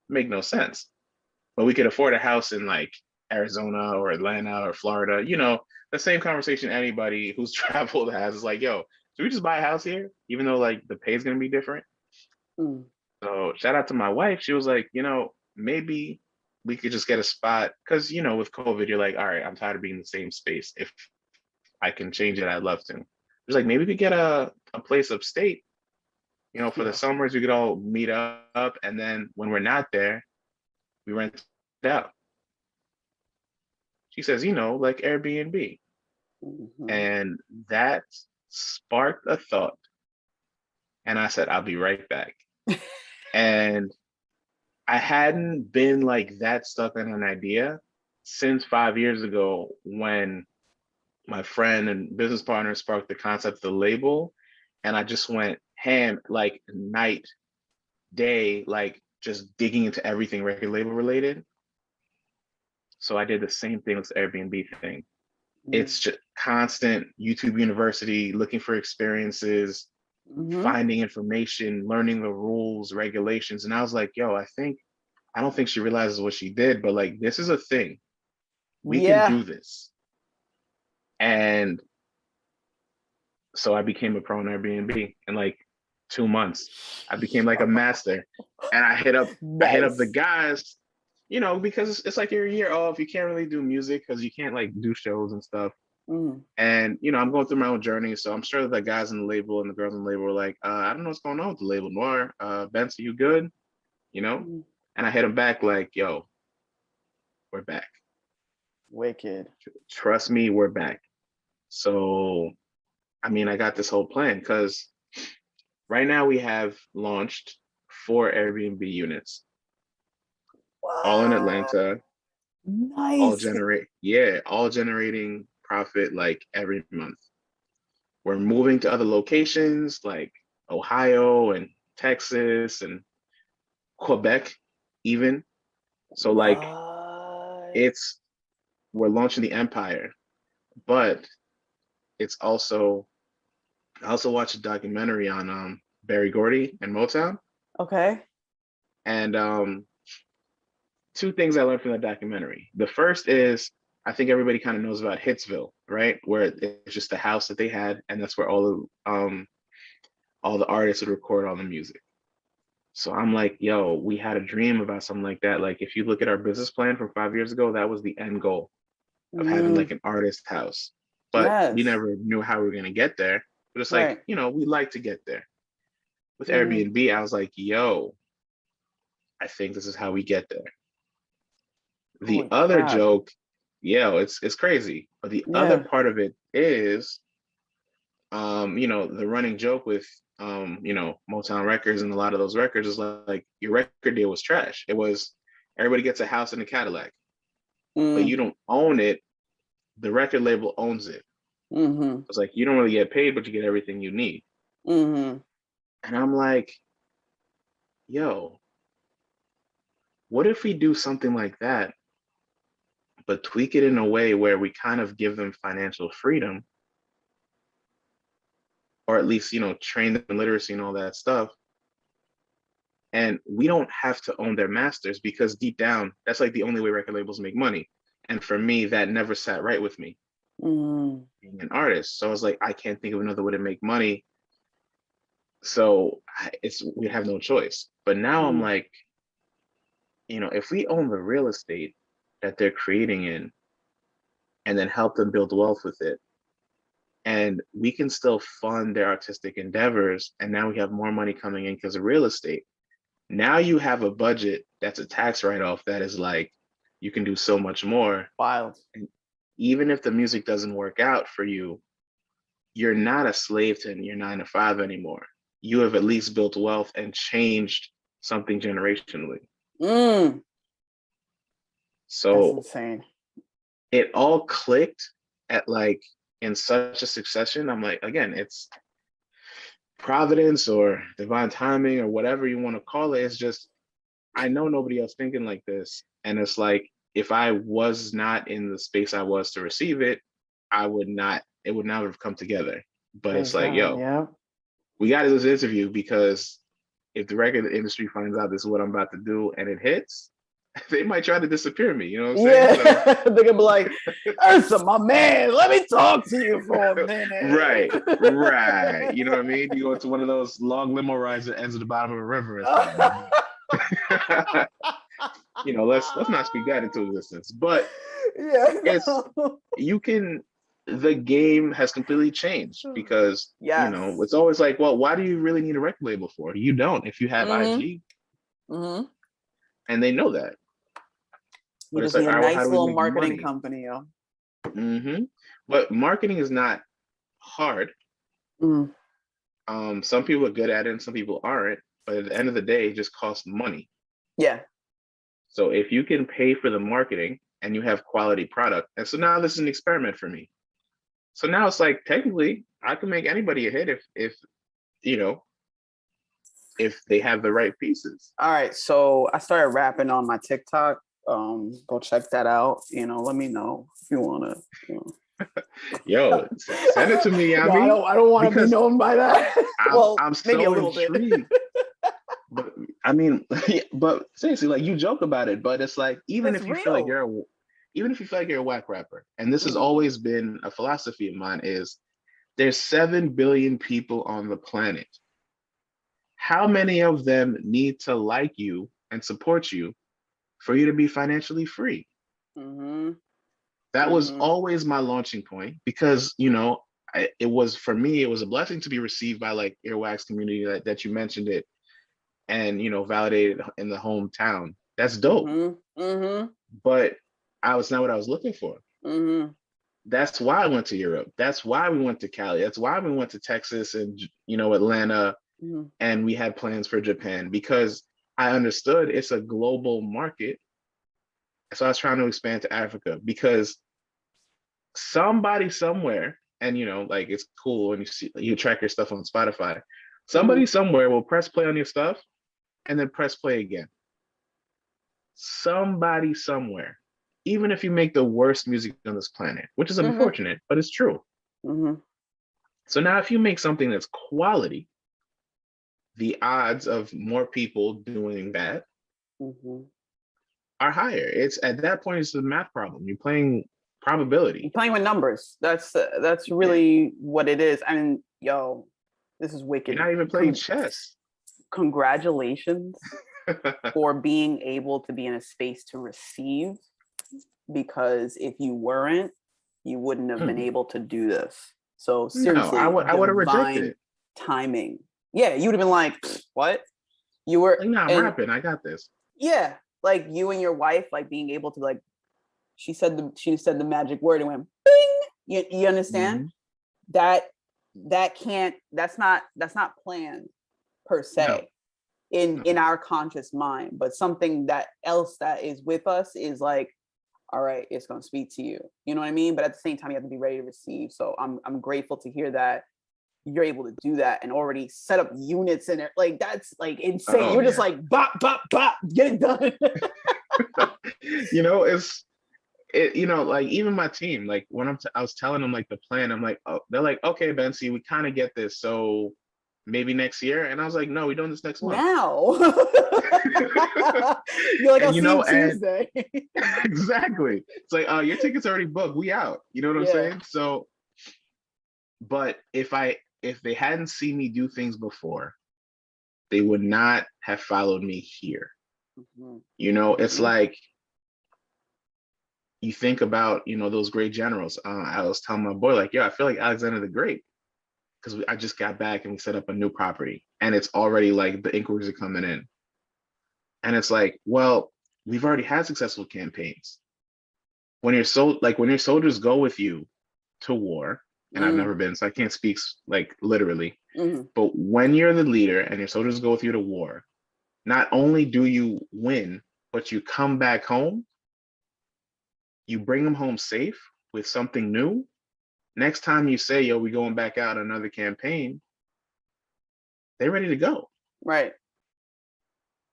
[SPEAKER 2] Make no sense. But we could afford a house in like Arizona or Atlanta or Florida. The same conversation anybody who's traveled has is like, yo, should we just buy a house here? Even though like the pay is gonna be different.
[SPEAKER 1] Mm.
[SPEAKER 2] So shout out to my wife. She was like, maybe we could just get a spot. Cause with COVID, you're like, all right, I'm tired of being in the same space. If I can change it, I'd love to. She's like, maybe we could get a place upstate. For the
[SPEAKER 1] Yeah.
[SPEAKER 2] summers, we could all meet up. And then when we're not there, we rent it out. She says, like Airbnb.
[SPEAKER 1] Mm-hmm.
[SPEAKER 2] And that sparked a thought. And I said, I'll be right back. And I hadn't been like that stuck on an idea since 5 years ago when my friend and business partner sparked the concept of the label. And I just went ham, like night, day, like just digging into everything record label related. So I did the same thing with the Airbnb thing. It's just constant YouTube University, looking for experiences,
[SPEAKER 1] Mm-hmm.
[SPEAKER 2] finding information, learning the rules, regulations. And I was like, yo, I don't think she realizes what she did, but like, this is a thing. We can
[SPEAKER 1] Yeah.
[SPEAKER 2] do this. And so I became a pro on Airbnb in like 2 months. I became like a master. And I hit up the
[SPEAKER 1] Nice.
[SPEAKER 2] guys, because it's like your year off. You can't really do music because you can't like do shows and stuff.
[SPEAKER 1] Mm.
[SPEAKER 2] And I'm going through my own journey, so I'm sure that the guys in the label and the girls in the label were like, I don't know what's going on with the Label Noir. Bency, you good?
[SPEAKER 1] Mm.
[SPEAKER 2] And I hit him back like, yo, we're back.
[SPEAKER 1] Wicked.
[SPEAKER 2] Trust me, we're back. So, I got this whole plan because right now we have launched 4 Airbnb units, all in
[SPEAKER 1] What?
[SPEAKER 2] Atlanta,
[SPEAKER 1] Nice.
[SPEAKER 2] all generating profit like every month. We're moving to other locations like Ohio and Texas and Quebec even. So like
[SPEAKER 1] What?
[SPEAKER 2] it's we're launching the empire, but it's also I also watched a documentary on Berry Gordy and Motown.
[SPEAKER 1] Okay.
[SPEAKER 2] And two things I learned from that documentary. The first is I think everybody kind of knows about Hitsville, right? Where it's just the house that they had, and that's where all the artists would record all the music. So I'm like, yo, we had a dream about something like that. Like if you look at our business plan from 5 years ago, that was the end goal of having
[SPEAKER 1] Mm.
[SPEAKER 2] like an artist house. But we
[SPEAKER 1] Yes.
[SPEAKER 2] never knew how we were gonna get there. But it's like,
[SPEAKER 1] Right.
[SPEAKER 2] we like to get there. With
[SPEAKER 1] Mm.
[SPEAKER 2] Airbnb, I was like, yo, I think this is how we get there. The
[SPEAKER 1] Holy
[SPEAKER 2] other
[SPEAKER 1] crap.
[SPEAKER 2] joke, yeah, it's crazy. But the other
[SPEAKER 1] Yeah.
[SPEAKER 2] part of it is, the running joke with Motown Records and a lot of those records is like your record deal was trash. It was everybody gets a house and a Cadillac, but
[SPEAKER 1] Mm.
[SPEAKER 2] you don't own it. The record label owns it.
[SPEAKER 1] Mm-hmm.
[SPEAKER 2] It's like you don't really get paid, but you get everything you need.
[SPEAKER 1] Mm-hmm.
[SPEAKER 2] And I'm like, yo, what if we do something like that, but tweak it in a way where we kind of give them financial freedom, or at least, train them in literacy and all that stuff. And we don't have to own their masters because deep down, that's like the only way record labels make money. And for me, that never sat right with me
[SPEAKER 1] Mm.
[SPEAKER 2] being an artist. So I was like, I can't think of another way to make money. So we have no choice. But now I'm
[SPEAKER 1] Mm.
[SPEAKER 2] like, if we own the real estate that they're creating in and then help them build wealth with it, and we can still fund their artistic endeavors, and now we have more money coming in because of real estate. Now you have a budget that's a tax write-off that is like you can do so much more.
[SPEAKER 1] Wild.
[SPEAKER 2] And even if the music doesn't work out for you, you're not a slave to your 9 to 5 anymore. You have at least built wealth and changed something generationally.
[SPEAKER 1] Mm. That's
[SPEAKER 2] So
[SPEAKER 1] insane.
[SPEAKER 2] it all clicked at like in such a succession. I'm like, again, providence or divine timing or whatever you want to call it. It's just, I know nobody else thinking like this. And it's like, if I was not in the space I was to receive it, it would never have come together. But it's
[SPEAKER 1] Praise
[SPEAKER 2] like,
[SPEAKER 1] God.
[SPEAKER 2] yo,
[SPEAKER 1] Yeah.
[SPEAKER 2] we got to do this interview because if the record industry finds out this is what I'm about to do and it hits, they might try to disappear me. You know what I'm saying?
[SPEAKER 1] Yeah.
[SPEAKER 2] So
[SPEAKER 1] They're gonna be like, Ursa, my man, let me talk to you for a minute.
[SPEAKER 2] right, right. You know what I mean? You go into one of those long limo rides that ends at the bottom of a river or something. You know, let's not speak that into existence. But
[SPEAKER 1] Yeah.
[SPEAKER 2] it's you can the game has completely changed because you
[SPEAKER 1] Yes.
[SPEAKER 2] know it's always like, well, why do you really need a record label for? You don't if you have
[SPEAKER 1] Mm-hmm.
[SPEAKER 2] IG,
[SPEAKER 1] Mm-hmm.
[SPEAKER 2] and they know that.
[SPEAKER 1] You
[SPEAKER 2] But it's
[SPEAKER 1] just
[SPEAKER 2] like,
[SPEAKER 1] need a
[SPEAKER 2] all right, well, how
[SPEAKER 1] nice
[SPEAKER 2] do we
[SPEAKER 1] little
[SPEAKER 2] make
[SPEAKER 1] marketing
[SPEAKER 2] money?
[SPEAKER 1] company, yo.
[SPEAKER 2] But marketing is not hard.
[SPEAKER 1] Mm.
[SPEAKER 2] Some people are good at it and some people aren't. But at the end of the day, it just costs money.
[SPEAKER 1] Yeah.
[SPEAKER 2] So if you can pay for the marketing and you have quality product, and so now this is an experiment for me. So now it's like technically I can make anybody a hit if you know if they have the right pieces.
[SPEAKER 1] All right. So I started rapping on my TikTok. Go check that out. Let me know if you wanna.
[SPEAKER 2] Yo, send it to me,
[SPEAKER 1] No,
[SPEAKER 2] Yami,
[SPEAKER 1] I don't want to be
[SPEAKER 2] because
[SPEAKER 1] known by that.
[SPEAKER 2] I'm
[SPEAKER 1] Well,
[SPEAKER 2] I'm
[SPEAKER 1] maybe a
[SPEAKER 2] so
[SPEAKER 1] little bit.
[SPEAKER 2] intrigued. But I mean, but seriously, like you joke about it, but it's like
[SPEAKER 1] It's real.
[SPEAKER 2] even if you feel like you're a whack rapper, and this has
[SPEAKER 1] Mm,
[SPEAKER 2] always been a philosophy of mine, is there's 7 billion people on the planet. How many of them need to like you and support you for you to be financially free?
[SPEAKER 1] mm-hmm,
[SPEAKER 2] That was
[SPEAKER 1] mm-hmm,
[SPEAKER 2] always my launching point because, it was for me, it was a blessing to be received by like Earwax community that you mentioned it and, validated in the hometown. That's dope.
[SPEAKER 1] mm-hmm, mm-hmm,
[SPEAKER 2] But I was not what I was looking for.
[SPEAKER 1] mm-hmm,
[SPEAKER 2] That's why I went to Europe. That's why we went to Cali. That's why we went to Texas and, Atlanta,
[SPEAKER 1] mm-hmm,
[SPEAKER 2] and we had plans for Japan because I understood it's a global market. So I was trying to expand to Africa because somebody somewhere, and like it's cool when you track your stuff on Spotify.
[SPEAKER 1] mm-hmm,
[SPEAKER 2] Somebody somewhere will press play on your stuff and then press play again. Somebody somewhere, even if you make the worst music on this planet, which is
[SPEAKER 1] mm-hmm,
[SPEAKER 2] unfortunate, but it's true.
[SPEAKER 1] mm-hmm,
[SPEAKER 2] So now if you make something that's quality, the odds of more people doing that
[SPEAKER 1] mm-hmm.
[SPEAKER 2] are higher. It's at that point it's a math problem. You're playing probability.
[SPEAKER 1] You're playing with numbers. That's
[SPEAKER 2] Yeah.
[SPEAKER 1] really what it is. I mean, yo, this is
[SPEAKER 2] You're
[SPEAKER 1] wicked.
[SPEAKER 2] not even playing chess.
[SPEAKER 1] Congratulations for being able to be in a space to receive, because if you weren't, you wouldn't have been able to do this. So
[SPEAKER 2] No,
[SPEAKER 1] seriously,
[SPEAKER 2] I would have rejected
[SPEAKER 1] divine
[SPEAKER 2] it.
[SPEAKER 1] timing. Yeah, you would have been like, what? You were,
[SPEAKER 2] Like, no, I'm
[SPEAKER 1] and
[SPEAKER 2] rapping. I got this.
[SPEAKER 1] yeah, like you and your wife, like being able to like, she said the magic word and went bing. You understand?
[SPEAKER 2] Mm-hmm.
[SPEAKER 1] That that's not planned per
[SPEAKER 2] No,
[SPEAKER 1] se in
[SPEAKER 2] no.
[SPEAKER 1] our conscious mind, but something that else that is with us is like, all right, it's going to speak to you. You know what I mean? But at the same time, you have to be ready to receive. So I'm grateful to hear that you're able to do that and already set up units in it. Like that's like insane.
[SPEAKER 2] Oh
[SPEAKER 1] You're just
[SPEAKER 2] yeah.
[SPEAKER 1] like bop bop bop, get it done.
[SPEAKER 2] Like even my team, like when I was telling them like the plan, I'm like, oh, they're like, okay, Bency, we kind of get this. So maybe next year. And I was like, no, we're doing this next month.
[SPEAKER 1] Now you're like, I'll
[SPEAKER 2] And
[SPEAKER 1] see you
[SPEAKER 2] and
[SPEAKER 1] Tuesday.
[SPEAKER 2] exactly. It's like, your ticket's already booked. We out. You know what I'm
[SPEAKER 1] Yeah.
[SPEAKER 2] saying? So, but if they hadn't seen me do things before, they would not have followed me here.
[SPEAKER 1] Mm-hmm.
[SPEAKER 2] It's
[SPEAKER 1] Mm-hmm.
[SPEAKER 2] like you think about, those great generals. I was telling my boy, like, yo, I feel like Alexander the Great because I just got back and we set up a new property and it's already like the inquiries are coming in. And it's like, well, we've already had successful campaigns. When your soldiers go with you to war, and I've never been, so I can't speak like literally,
[SPEAKER 1] Mm-hmm.
[SPEAKER 2] but when you're the leader and your soldiers go with you to war, not only do you win, but you come back home, you bring them home safe with something new. Next time you say, yo, we going back out another campaign, they're ready to go.
[SPEAKER 1] Right.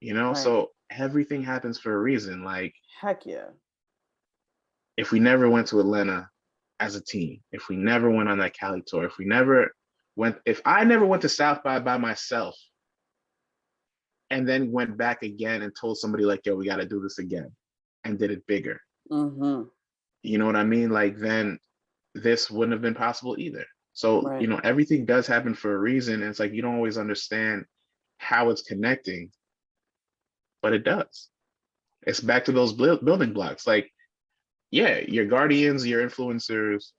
[SPEAKER 2] You know,
[SPEAKER 1] Right.
[SPEAKER 2] so everything happens for a reason. Like,
[SPEAKER 1] Heck yeah.
[SPEAKER 2] if we never went to Atlanta as a team, if we never went on that Cali tour, if I never went to South by myself and then went back again and told somebody like, yo, we got to do this again, and did it bigger.
[SPEAKER 1] Mm-hmm.
[SPEAKER 2] You know what I mean? Like, then this wouldn't have been possible either. So,
[SPEAKER 1] Right.
[SPEAKER 2] everything does happen for a reason. And it's like, you don't always understand how it's connecting, but it does. It's back to those building blocks. Like, yeah, your guardians, your influencers,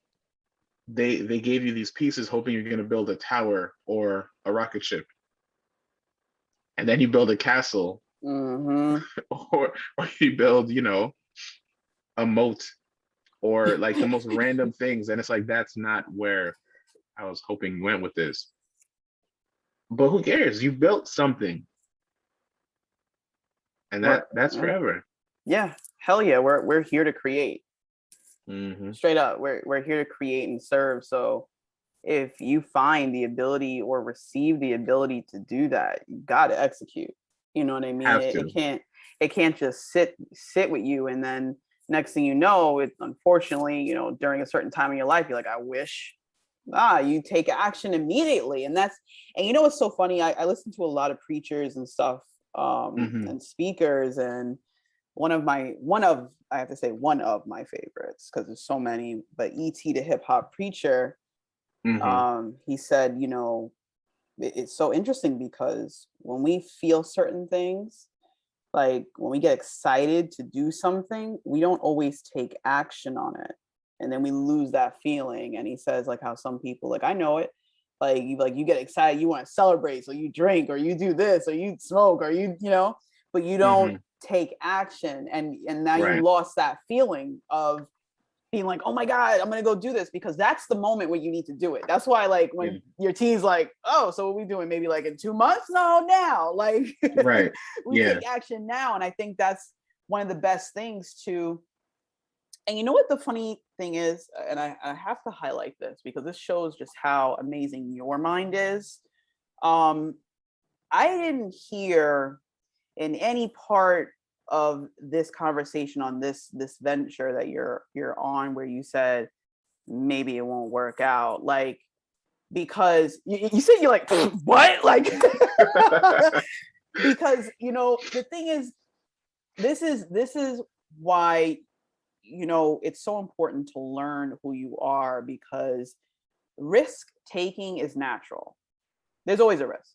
[SPEAKER 2] they gave you these pieces hoping you're going to build a tower or a rocket ship. And then you build a castle,
[SPEAKER 1] Mm-hmm.
[SPEAKER 2] or you build, a moat, or like the most random things. And it's like, that's not where I was hoping you went with this. But who cares? You built something. And
[SPEAKER 1] We're,
[SPEAKER 2] that's
[SPEAKER 1] yeah.
[SPEAKER 2] forever.
[SPEAKER 1] Yeah. Hell yeah. We're here to create.
[SPEAKER 2] Mm-hmm.
[SPEAKER 1] Straight up. We're here to create and serve. So if you find the ability or receive the ability to do that, you gotta execute. You know what I mean?
[SPEAKER 2] Have
[SPEAKER 1] It,
[SPEAKER 2] to.
[SPEAKER 1] it can't just sit with you, and then next thing you know, it unfortunately, during a certain time in your life, you're like, I wish you take action immediately. And what's so funny? I listen to a lot of preachers and stuff,
[SPEAKER 2] Mm-hmm.
[SPEAKER 1] and speakers, and one of my favorites, because there's so many, but E.T. the hip hop preacher,
[SPEAKER 2] Mm-hmm.
[SPEAKER 1] he said, it's so interesting because when we feel certain things, like when we get excited to do something, we don't always take action on it, and then we lose that feeling. And he says, like, how some people, like, I know it, you get excited, you want to celebrate, so you drink or you do this or you smoke or but you don't
[SPEAKER 2] Mm-hmm.
[SPEAKER 1] take action, and now you
[SPEAKER 2] Right.
[SPEAKER 1] lost that feeling of being like, oh my God, I'm gonna go do this, because that's the moment where you need to do it. That's why, like, when
[SPEAKER 2] Yeah.
[SPEAKER 1] your team's like, oh, so what are we doing? Maybe like in 2 months? No, now. Like,
[SPEAKER 2] Right.
[SPEAKER 1] we
[SPEAKER 2] Yeah.
[SPEAKER 1] take action now. And I think that's one of the best things to. And you know what the funny thing is, and I have to highlight this because this shows just how amazing your mind is. I didn't hear in any part of this conversation on this venture that you're on where you said maybe it won't work out, like, because you said, you're like, what, like, because the thing is, this is why it's so important to learn who you are, because risk taking is natural. There's always a risk.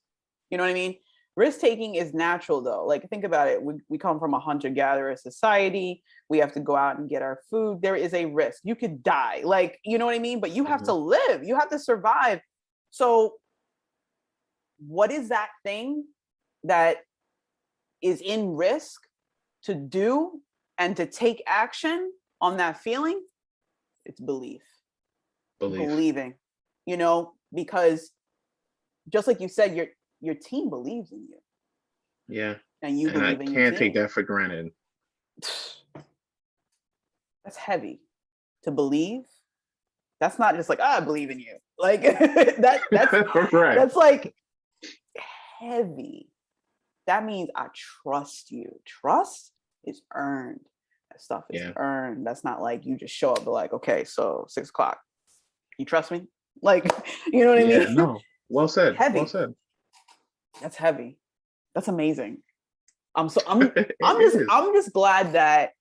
[SPEAKER 1] You know what I mean? Risk taking is natural, though. Like, think about it. We come from a hunter-gatherer society. We have to go out and get our food. There is a risk. You could die. Like, you know what I mean? But you have
[SPEAKER 2] Mm-hmm.
[SPEAKER 1] to live. You have to survive. So what is that thing that is in risk to do and to take action on that feeling? It's belief.
[SPEAKER 2] Belief.
[SPEAKER 1] Believing, because just like you said, your team believes in you.
[SPEAKER 2] Yeah.
[SPEAKER 1] And you
[SPEAKER 2] And I
[SPEAKER 1] believe in your
[SPEAKER 2] can't take
[SPEAKER 1] team.
[SPEAKER 2] that for granted.
[SPEAKER 1] That's heavy to believe. That's not just like, I believe in you. Like, that's
[SPEAKER 2] Right.
[SPEAKER 1] that's like heavy. That means I trust you. Trust is earned. That stuff is earned. That's not like you just show up, but like, okay, so 6:00. You trust me? Like, you know what I mean?
[SPEAKER 2] No. Well said.
[SPEAKER 1] Heavy.
[SPEAKER 2] Well said.
[SPEAKER 1] That's heavy. That's amazing. I'm
[SPEAKER 2] It
[SPEAKER 1] just glad that,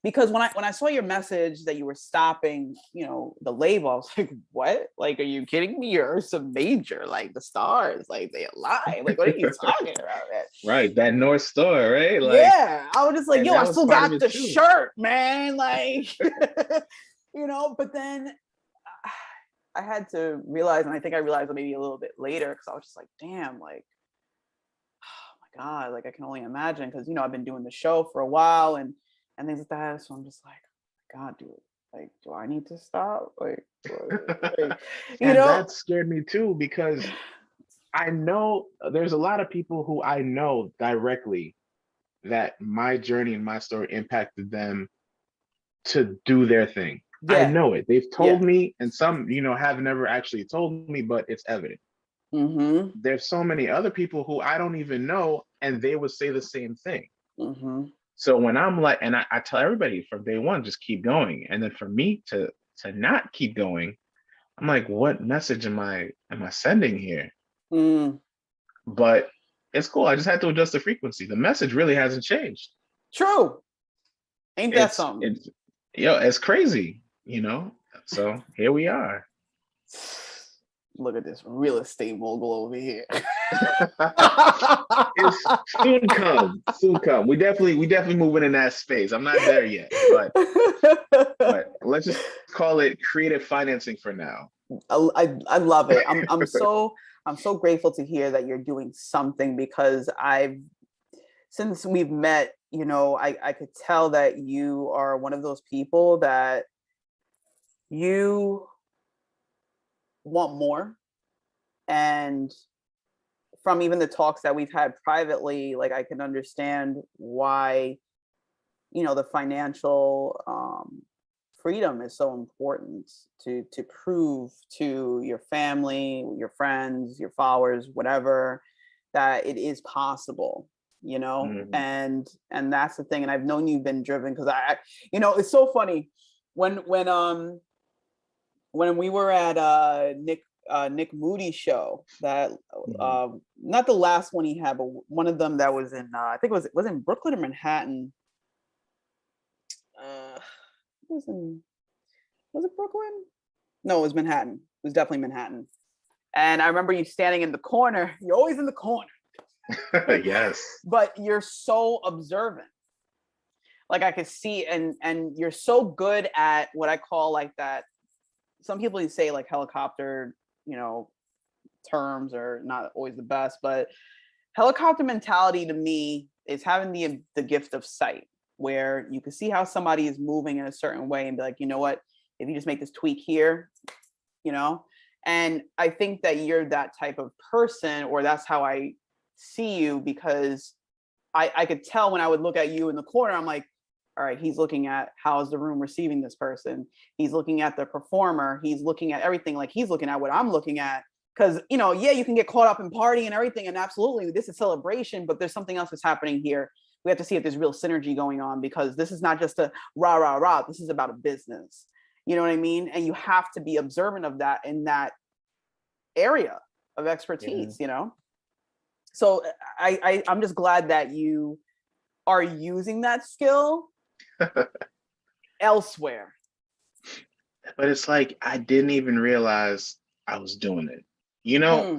[SPEAKER 1] because when I saw your message that you were stopping, the label, I was like, what? Like, are you kidding me? You're Ursa Major, like the stars, like they align. Like, what are you talking about, man?
[SPEAKER 2] Right. That North Star, right? Like,
[SPEAKER 1] Yeah. I was just like,
[SPEAKER 2] and
[SPEAKER 1] yo,
[SPEAKER 2] that
[SPEAKER 1] I
[SPEAKER 2] was
[SPEAKER 1] still
[SPEAKER 2] part of
[SPEAKER 1] got
[SPEAKER 2] it
[SPEAKER 1] the
[SPEAKER 2] too.
[SPEAKER 1] shirt, man. Like, but then I had to realize, and I think I realized it maybe a little bit later, because I was just like, damn, like, oh my God, like I can only imagine, because I've been doing the show for a while and things like that. So I'm just like, oh my God, do I need to stop? Like,
[SPEAKER 2] And that scared me too, because I know there's a lot of people who I know directly that my journey and my story impacted them to do their thing.
[SPEAKER 1] Yeah.
[SPEAKER 2] I know it. They've told me, and some, have never actually told me, but it's evident.
[SPEAKER 1] Mm-hmm.
[SPEAKER 2] There's so many other people who I don't even know, and they would say the same thing.
[SPEAKER 1] Mm-hmm.
[SPEAKER 2] So when I'm like, and I tell everybody from day one, just keep going. And then for me to not keep going, I'm like, what message am I sending here?
[SPEAKER 1] Mm.
[SPEAKER 2] But it's cool. I just had to adjust the frequency. The message really hasn't changed.
[SPEAKER 1] True. Ain't that something?
[SPEAKER 2] It's crazy, you know? So here we are.
[SPEAKER 1] Look at this real estate mogul over here.
[SPEAKER 2] It's soon come, soon come. We definitely moving in that space. I'm not there yet, but let's just call it creative financing for now.
[SPEAKER 1] I love it. I'm so grateful to hear that you're doing something, because since we've met, I could tell that you are one of those people that you want more. And from even the talks that we've had privately, like, I can understand why, the financial freedom is so important to prove to your family, your friends, your followers, whatever, that it is possible,
[SPEAKER 2] Mhm.
[SPEAKER 1] and that's the thing. And I've known you've been driven, because it's so funny when we were at Nick Moody's show, that
[SPEAKER 2] Mhm.
[SPEAKER 1] not the last one he had, but one of them that was in I think it was in Brooklyn or Manhattan. It was it Brooklyn? No, it was Manhattan. It was definitely Manhattan. And I remember you standing in the corner. You're always in the corner,
[SPEAKER 2] Yes.
[SPEAKER 1] but you're so observant. Like, I could see, and you're so good at what I call, like, that. Some people say, like, helicopter, terms are not always the best, but helicopter mentality to me is having the gift of sight, where you can see how somebody is moving in a certain way and be like, you know what, if you just make this tweak here, and I think that you're that type of person, or that's how I see you, because I could tell when I would look at you in the corner, I'm like, all right, he's looking at how is the room receiving this person. He's looking at the performer. He's looking at everything, like he's looking at what I'm looking at. Because, yeah, you can get caught up in party and everything. And absolutely, this is celebration, but there's something else that's happening here. We have to see if there's real synergy going on, because this is not just a rah, rah, rah. This is about a business. You know what I mean? And you have to be observant of that in that area of
[SPEAKER 2] Yeah.
[SPEAKER 1] expertise, So I'm just glad that you are using that skill elsewhere.
[SPEAKER 2] But it's like I didn't even realize I was doing it.
[SPEAKER 1] Hmm.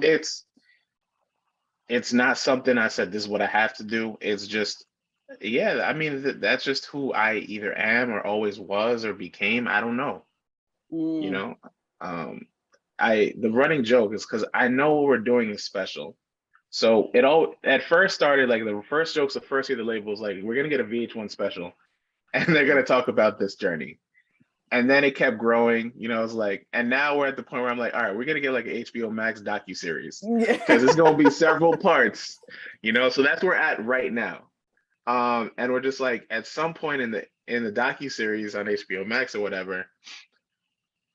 [SPEAKER 2] It's not something I said this is what I have to do. It's just yeah, I mean that's just who I either am or always was or became. I don't know. You
[SPEAKER 1] Mm.
[SPEAKER 2] know? Um the running joke is because I know what we're doing is special. So it all at first started like the first jokes, the first year of the label was like, we're gonna get a VH1 special and they're gonna talk about this journey. And then it kept growing, it's like, and now we're at the point where I'm like, all right, we're gonna get like an HBO Max docu-series because
[SPEAKER 1] Yeah.
[SPEAKER 2] it's gonna be several parts, so that's where we're at right now. And we're just like at some point in the docu-series on HBO Max or whatever,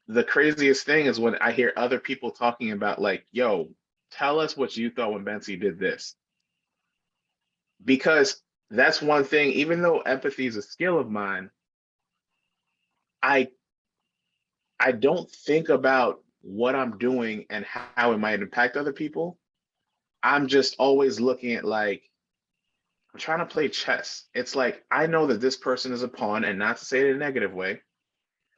[SPEAKER 2] the craziest thing is when I hear other people talking about like, yo, tell us what you thought when Bency did this. Because that's one thing, even though empathy is a skill of mine, I I don't think about what I'm doing and how it might impact other people. I'm just always looking at like I'm trying to play chess. It's like I know that this person is a pawn, and not to say it in a negative way,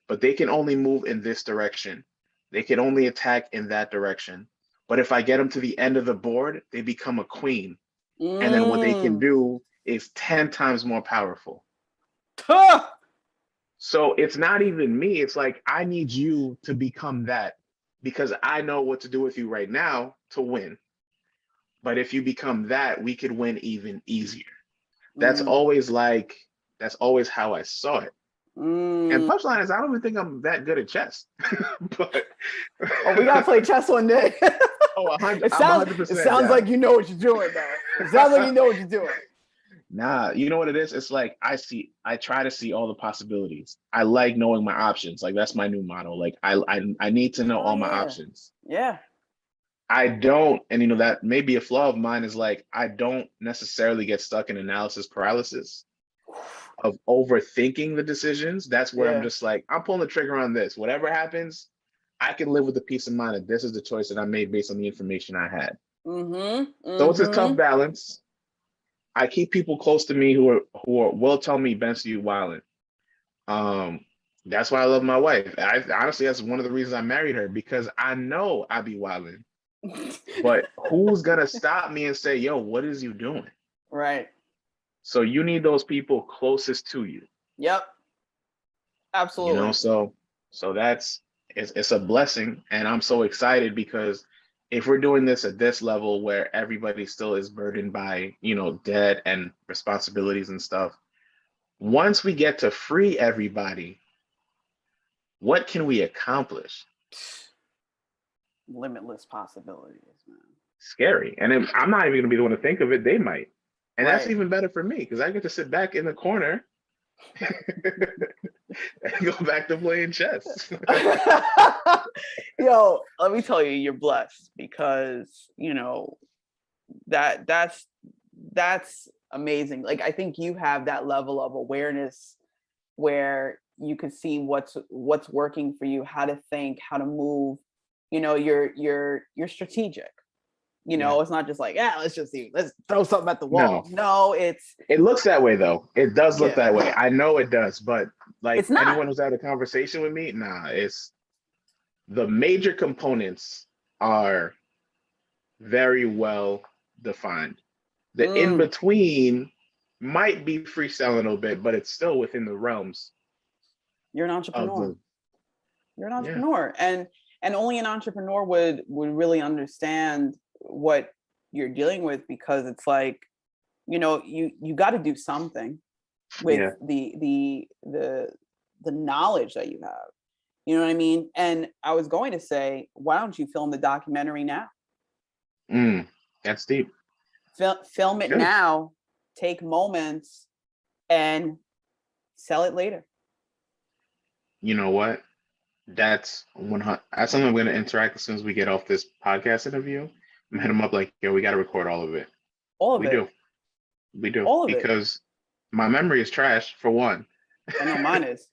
[SPEAKER 2] but they can only move in this direction. They can only attack in that direction. But if I get them to the end of the board, they become a queen. And then what they can
[SPEAKER 1] Mm.
[SPEAKER 2] do is 10 times more powerful.
[SPEAKER 1] Huh.
[SPEAKER 2] So it's not even me. It's like, I need you to become that because I know what to do with you right now to win. But if you become that, we could win even easier. That's
[SPEAKER 1] Mm.
[SPEAKER 2] always like, that's always how I saw it. And
[SPEAKER 1] Mm.
[SPEAKER 2] punchline is, I don't even think I'm that good at chess. But
[SPEAKER 1] Oh, we gotta play chess one day.
[SPEAKER 2] oh, 100,
[SPEAKER 1] it
[SPEAKER 2] I'm
[SPEAKER 1] sounds it
[SPEAKER 2] 100%
[SPEAKER 1] sounds like
[SPEAKER 2] down.
[SPEAKER 1] you know what you're doing, though. It sounds like you know what you're doing.
[SPEAKER 2] Nah, you know what it is? It's like I try to see all the possibilities. I like knowing my options. Like that's my new motto. Like I need to know
[SPEAKER 1] Oh
[SPEAKER 2] all my
[SPEAKER 1] yeah,
[SPEAKER 2] options.
[SPEAKER 1] yeah.
[SPEAKER 2] I don't, and that may be a flaw of mine, is like I don't necessarily get stuck in analysis paralysis of overthinking the decisions. That's where I'm
[SPEAKER 1] Yeah.
[SPEAKER 2] just like, I'm pulling the trigger on this. Whatever happens, I can live with the peace of mind that this is the choice that I made based on the information I had.
[SPEAKER 1] Mm-hmm.
[SPEAKER 2] So it's a tough
[SPEAKER 1] Mm-hmm.
[SPEAKER 2] balance. I keep people close to me who will tell me, Benson, you wildin'. Um, that's why I love my wife. I honestly, that's one of the reasons I married her, because I know I be wildin'. But who's gonna stop me and say, yo, what is you doing?
[SPEAKER 1] Right.
[SPEAKER 2] So you need those people closest to you.
[SPEAKER 1] Yep. Absolutely.
[SPEAKER 2] So that's it's a blessing, and I'm so excited because if we're doing this at this level where everybody still is burdened by debt and responsibilities and stuff, once we get to free everybody, what can we accomplish?
[SPEAKER 1] Limitless possibilities, man.
[SPEAKER 2] Scary. And I'm not even gonna be the one to think of it, they might. And that's
[SPEAKER 1] Right.
[SPEAKER 2] even better for me because I get to sit back in the corner and go back to playing chess.
[SPEAKER 1] Yo, let me tell you, you're blessed because that's amazing. Like, I think you have that level of awareness where you can see what's working for you, how to think, how to move. You're strategic.
[SPEAKER 2] Yeah.
[SPEAKER 1] It's not just like, yeah, let's throw something at the
[SPEAKER 2] No,
[SPEAKER 1] wall. No, it's
[SPEAKER 2] it looks that way though. It does look
[SPEAKER 1] yeah,
[SPEAKER 2] that way. I know it does, but like
[SPEAKER 1] it's not.
[SPEAKER 2] anyone who's had a conversation with me, nah, it's the major components are very well defined. The in
[SPEAKER 1] Mm,
[SPEAKER 2] between might be freestyling a little bit, but it's still within the realms
[SPEAKER 1] you're an
[SPEAKER 2] of
[SPEAKER 1] entrepreneur.
[SPEAKER 2] the
[SPEAKER 1] You're an
[SPEAKER 2] yeah.
[SPEAKER 1] entrepreneur, and only an entrepreneur would really understand what you're dealing with, because it's like, you got to do something with
[SPEAKER 2] Yeah.
[SPEAKER 1] the knowledge that you have. You know what I mean? And I was going to say, why don't you film the documentary now?
[SPEAKER 2] That's deep.
[SPEAKER 1] Film it
[SPEAKER 2] Should.
[SPEAKER 1] now, take moments, and sell it later.
[SPEAKER 2] You know what? That's 100. That's something I'm going to interact as soon as we get off this podcast interview. I'm hit them up like, yo, we got to record all of it.
[SPEAKER 1] All of
[SPEAKER 2] We
[SPEAKER 1] it.
[SPEAKER 2] do. We do.
[SPEAKER 1] All of it.
[SPEAKER 2] Because my memory is trash for one.
[SPEAKER 1] I know mine is.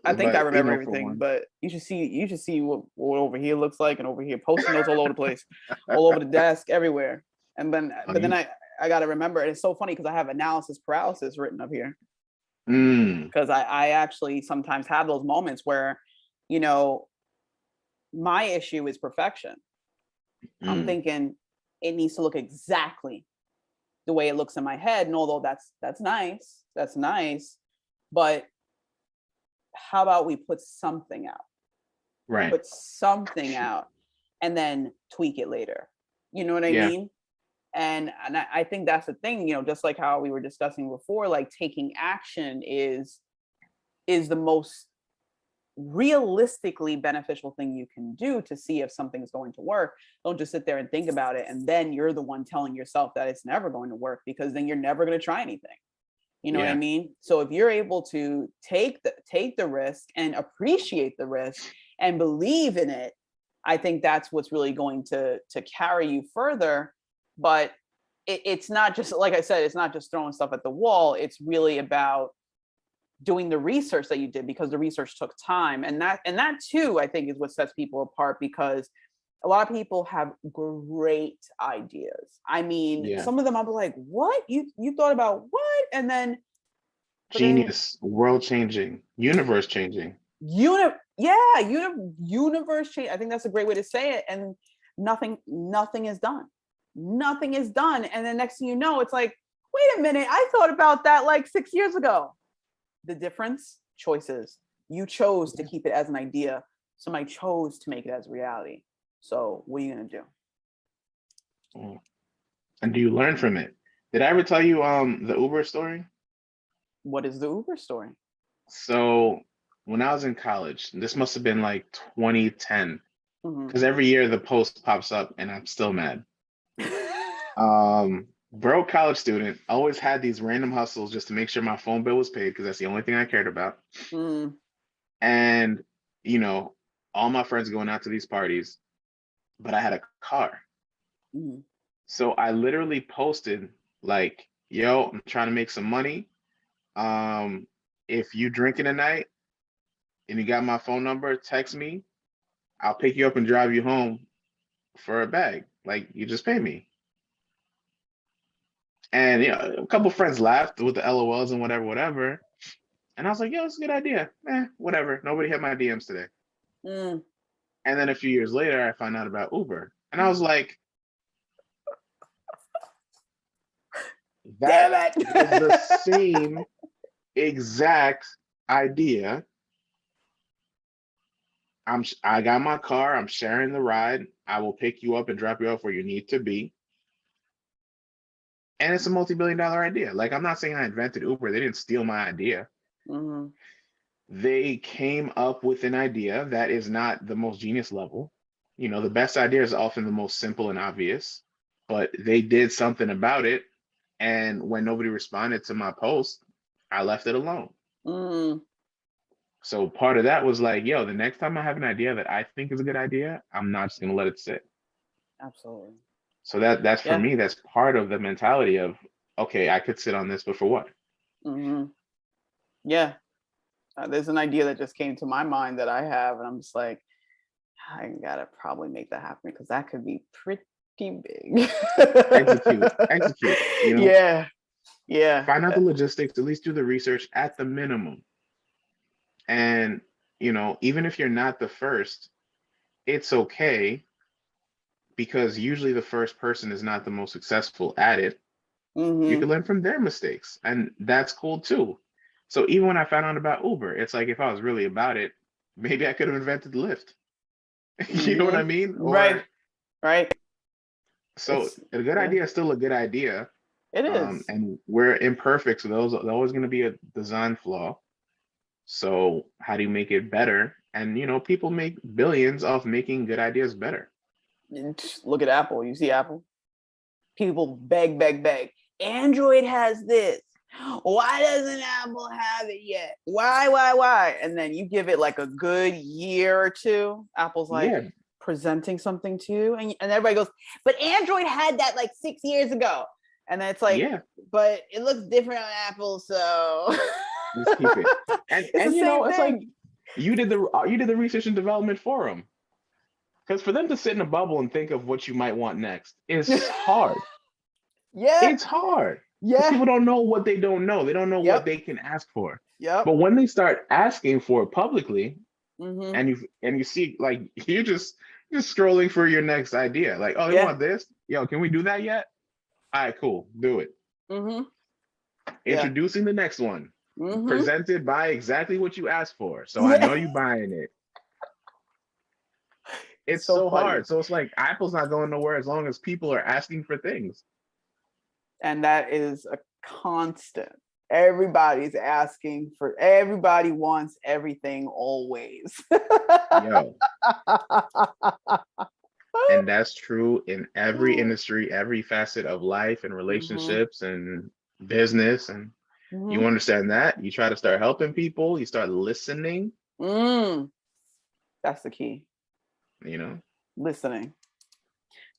[SPEAKER 1] I think I
[SPEAKER 2] But
[SPEAKER 1] remember
[SPEAKER 2] for
[SPEAKER 1] everything,
[SPEAKER 2] one.
[SPEAKER 1] but you should see what over here looks like, and over here post-it notes all over the place, all over the desk, everywhere. And then but then I got to remember, and it's so funny because I have analysis paralysis written up here, because I actually sometimes have those moments where, my issue is perfection. I'm thinking it needs to look exactly the way it looks in my head, and although that's nice, but how about we put something out?
[SPEAKER 2] Right.
[SPEAKER 1] Put something out and then tweak it later. You know what I
[SPEAKER 2] Yeah.
[SPEAKER 1] mean? And I think that's the thing, just like how we were discussing before, like taking action is the most realistically beneficial thing you can do to see if something's going to work. Don't just sit there and think about it, and then you're the one telling yourself that it's never going to work, because then you're never going to try anything. You know what I
[SPEAKER 2] Yeah.
[SPEAKER 1] mean? So if you're able to take the risk and appreciate the risk and believe in it, I think that's what's really going to carry you further. But it's not just, like I said, it's not just throwing stuff at the wall. It's really about doing the research that you did, because the research took time, and that too, I think, is what sets people apart, because a lot of people have great ideas. I mean,
[SPEAKER 2] Yeah.
[SPEAKER 1] some of them I'll be like, what? You thought about what? And then, but then
[SPEAKER 2] Genius, world changing, universe changing.
[SPEAKER 1] universe change. I think that's a great way to say it. And nothing is done. Nothing is done. And then next thing you know, it's like, wait a minute, I thought about that like 6 years ago. The difference, choices. You chose to keep it as an idea. Somebody chose to make it as reality. So what are you gonna do?
[SPEAKER 2] And do you learn from it? Did I ever tell you the Uber story?
[SPEAKER 1] What is the Uber story?
[SPEAKER 2] So when I was in college, this must have been like 2010,
[SPEAKER 1] Mm-hmm.
[SPEAKER 2] because every year the post pops up and I'm still mad. Broke college student, always had these random hustles just to make sure my phone bill was paid because that's the only thing I cared about.
[SPEAKER 1] Mm.
[SPEAKER 2] And all my friends going out to these parties. but I had a car.
[SPEAKER 1] Mhm.
[SPEAKER 2] So I literally posted like, yo, I'm trying to make some money. Um, if you drinking tonight and you got my phone number, text me. I'll pick you up and drive you home for a bag. Like you just pay me. And a couple friends laughed with the LOLs and whatever, whatever. And I was like, yo, it's a good idea. Whatever. Nobody hit my DMs today.
[SPEAKER 1] Mm.
[SPEAKER 2] And then a few years later, I found out about Uber. And I was like,
[SPEAKER 1] Damn
[SPEAKER 2] that was the
[SPEAKER 1] it.
[SPEAKER 2] same exact idea. I got my car, I'm sharing the ride. I will pick you up and drop you off where you need to be. And it's a multi-billion dollar idea. Like I'm not saying I invented Uber. They didn't steal my idea.
[SPEAKER 1] Mhm.
[SPEAKER 2] They came up with an idea that is not the most genius level. The best idea is often the most simple and obvious, but they did something about it. And when nobody responded to my post, I left it alone.
[SPEAKER 1] Mm.
[SPEAKER 2] So part of that was like, yo, the next time I have an idea that I think is a good idea, I'm not just gonna let it sit.
[SPEAKER 1] Absolutely.
[SPEAKER 2] So that's for
[SPEAKER 1] Yeah.
[SPEAKER 2] me, that's part of the mentality of, okay, I could sit on this, but for what?
[SPEAKER 1] Mhm. Yeah. There's an idea that just came to my mind that I have, and I'm just like, I gotta probably make that happen because that could be pretty big.
[SPEAKER 2] Execute,
[SPEAKER 1] Yeah. Yeah.
[SPEAKER 2] find out the logistics, at least do the research at the minimum. And, even if you're not the first, it's okay because usually the first person is not the most successful at it. You can
[SPEAKER 1] Hmm.
[SPEAKER 2] learn from their mistakes, and that's cool too. So even when I found out about Uber, it's like if I was really about it, maybe I could have invented Lyft. You know what
[SPEAKER 1] Hmm.
[SPEAKER 2] I mean?
[SPEAKER 1] Right. Right.
[SPEAKER 2] So
[SPEAKER 1] It's
[SPEAKER 2] a good
[SPEAKER 1] yeah.
[SPEAKER 2] idea is still a good idea.
[SPEAKER 1] It is.
[SPEAKER 2] And we're imperfect, so there's always going to be a design flaw. So how do you make it better? And people make billions off making good ideas better.
[SPEAKER 1] Look at Apple. You see Apple? People beg, beg, beg. Android has this. Why doesn't Apple have it yet? Why? And then you give it like a good year or two. Apple's like
[SPEAKER 2] Yeah,
[SPEAKER 1] presenting something to you, and everybody goes, but Android had that like 6 years ago. And then it's like,
[SPEAKER 2] yeah,
[SPEAKER 1] but it looks different on Apple, so
[SPEAKER 2] let's keep it. And
[SPEAKER 1] it's the
[SPEAKER 2] and
[SPEAKER 1] same
[SPEAKER 2] it's like
[SPEAKER 1] thing.
[SPEAKER 2] you did the research and development for them. Because for them to sit in a bubble and think of what you might want next is hard.
[SPEAKER 1] Yeah,
[SPEAKER 2] It's hard because
[SPEAKER 1] yeah,
[SPEAKER 2] people don't know what they don't know. They don't know what
[SPEAKER 1] yep,
[SPEAKER 2] they can ask for.
[SPEAKER 1] yep.
[SPEAKER 2] But when they start asking for it publicly,
[SPEAKER 1] Mm-hmm.
[SPEAKER 2] and you see like you're just scrolling for your next idea, like, oh, they
[SPEAKER 1] Yeah.
[SPEAKER 2] want this. Yo, can we do that yet? All right, cool. Do it.
[SPEAKER 1] Mm-hmm. Yeah.
[SPEAKER 2] Introducing the next one.
[SPEAKER 1] Mm-hmm.
[SPEAKER 2] Presented by exactly what you asked for. So I know
[SPEAKER 1] Yeah.
[SPEAKER 2] you buying it. It's
[SPEAKER 1] So
[SPEAKER 2] so
[SPEAKER 1] funny.
[SPEAKER 2] hard. So it's like Apple's not going nowhere as long as people are asking for things.
[SPEAKER 1] And that is a constant. Everybody wants everything always.
[SPEAKER 2] Yo, and that's true in every industry, every facet of life and
[SPEAKER 1] Hmm.
[SPEAKER 2] relationships and business. And you
[SPEAKER 1] Hmm.
[SPEAKER 2] understand that. You try to start helping people, you start listening,
[SPEAKER 1] Mm. That's the key.
[SPEAKER 2] you know.
[SPEAKER 1] Listening.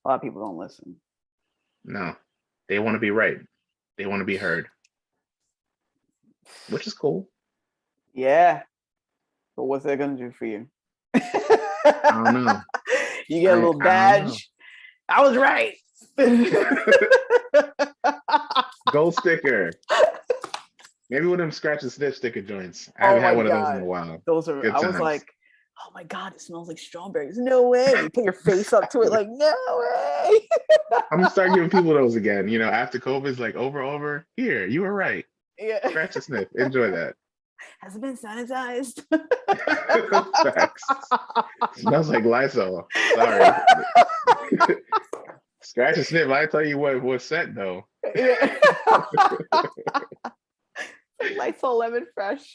[SPEAKER 1] A lot of people don't listen.
[SPEAKER 2] No, they want to be right. They want to be heard, which is cool.
[SPEAKER 1] Yeah. But what's that going to do for you?
[SPEAKER 2] I don't know.
[SPEAKER 1] You get a
[SPEAKER 2] I
[SPEAKER 1] little
[SPEAKER 2] I don't know.
[SPEAKER 1] badge. I was right.
[SPEAKER 2] Gold sticker. Maybe one of them scratch and sniff sticker joints. I
[SPEAKER 1] Oh
[SPEAKER 2] haven't
[SPEAKER 1] my
[SPEAKER 2] had one of those in
[SPEAKER 1] God.
[SPEAKER 2] a while.
[SPEAKER 1] Those are,
[SPEAKER 2] Good
[SPEAKER 1] I was
[SPEAKER 2] times.
[SPEAKER 1] like, oh my God, it smells like strawberries. No way. You put your face up to it, like, no way.
[SPEAKER 2] I'm gonna start giving people those again. After COVID's like over. Here, you were right.
[SPEAKER 1] Yeah.
[SPEAKER 2] Scratch and sniff. Enjoy that.
[SPEAKER 1] Has it been sanitized?
[SPEAKER 2] Facts. Smells like Lysol. Sorry. Scratch and sniff. I tell you what scent though.
[SPEAKER 1] Yeah. Like Lysol lemon fresh.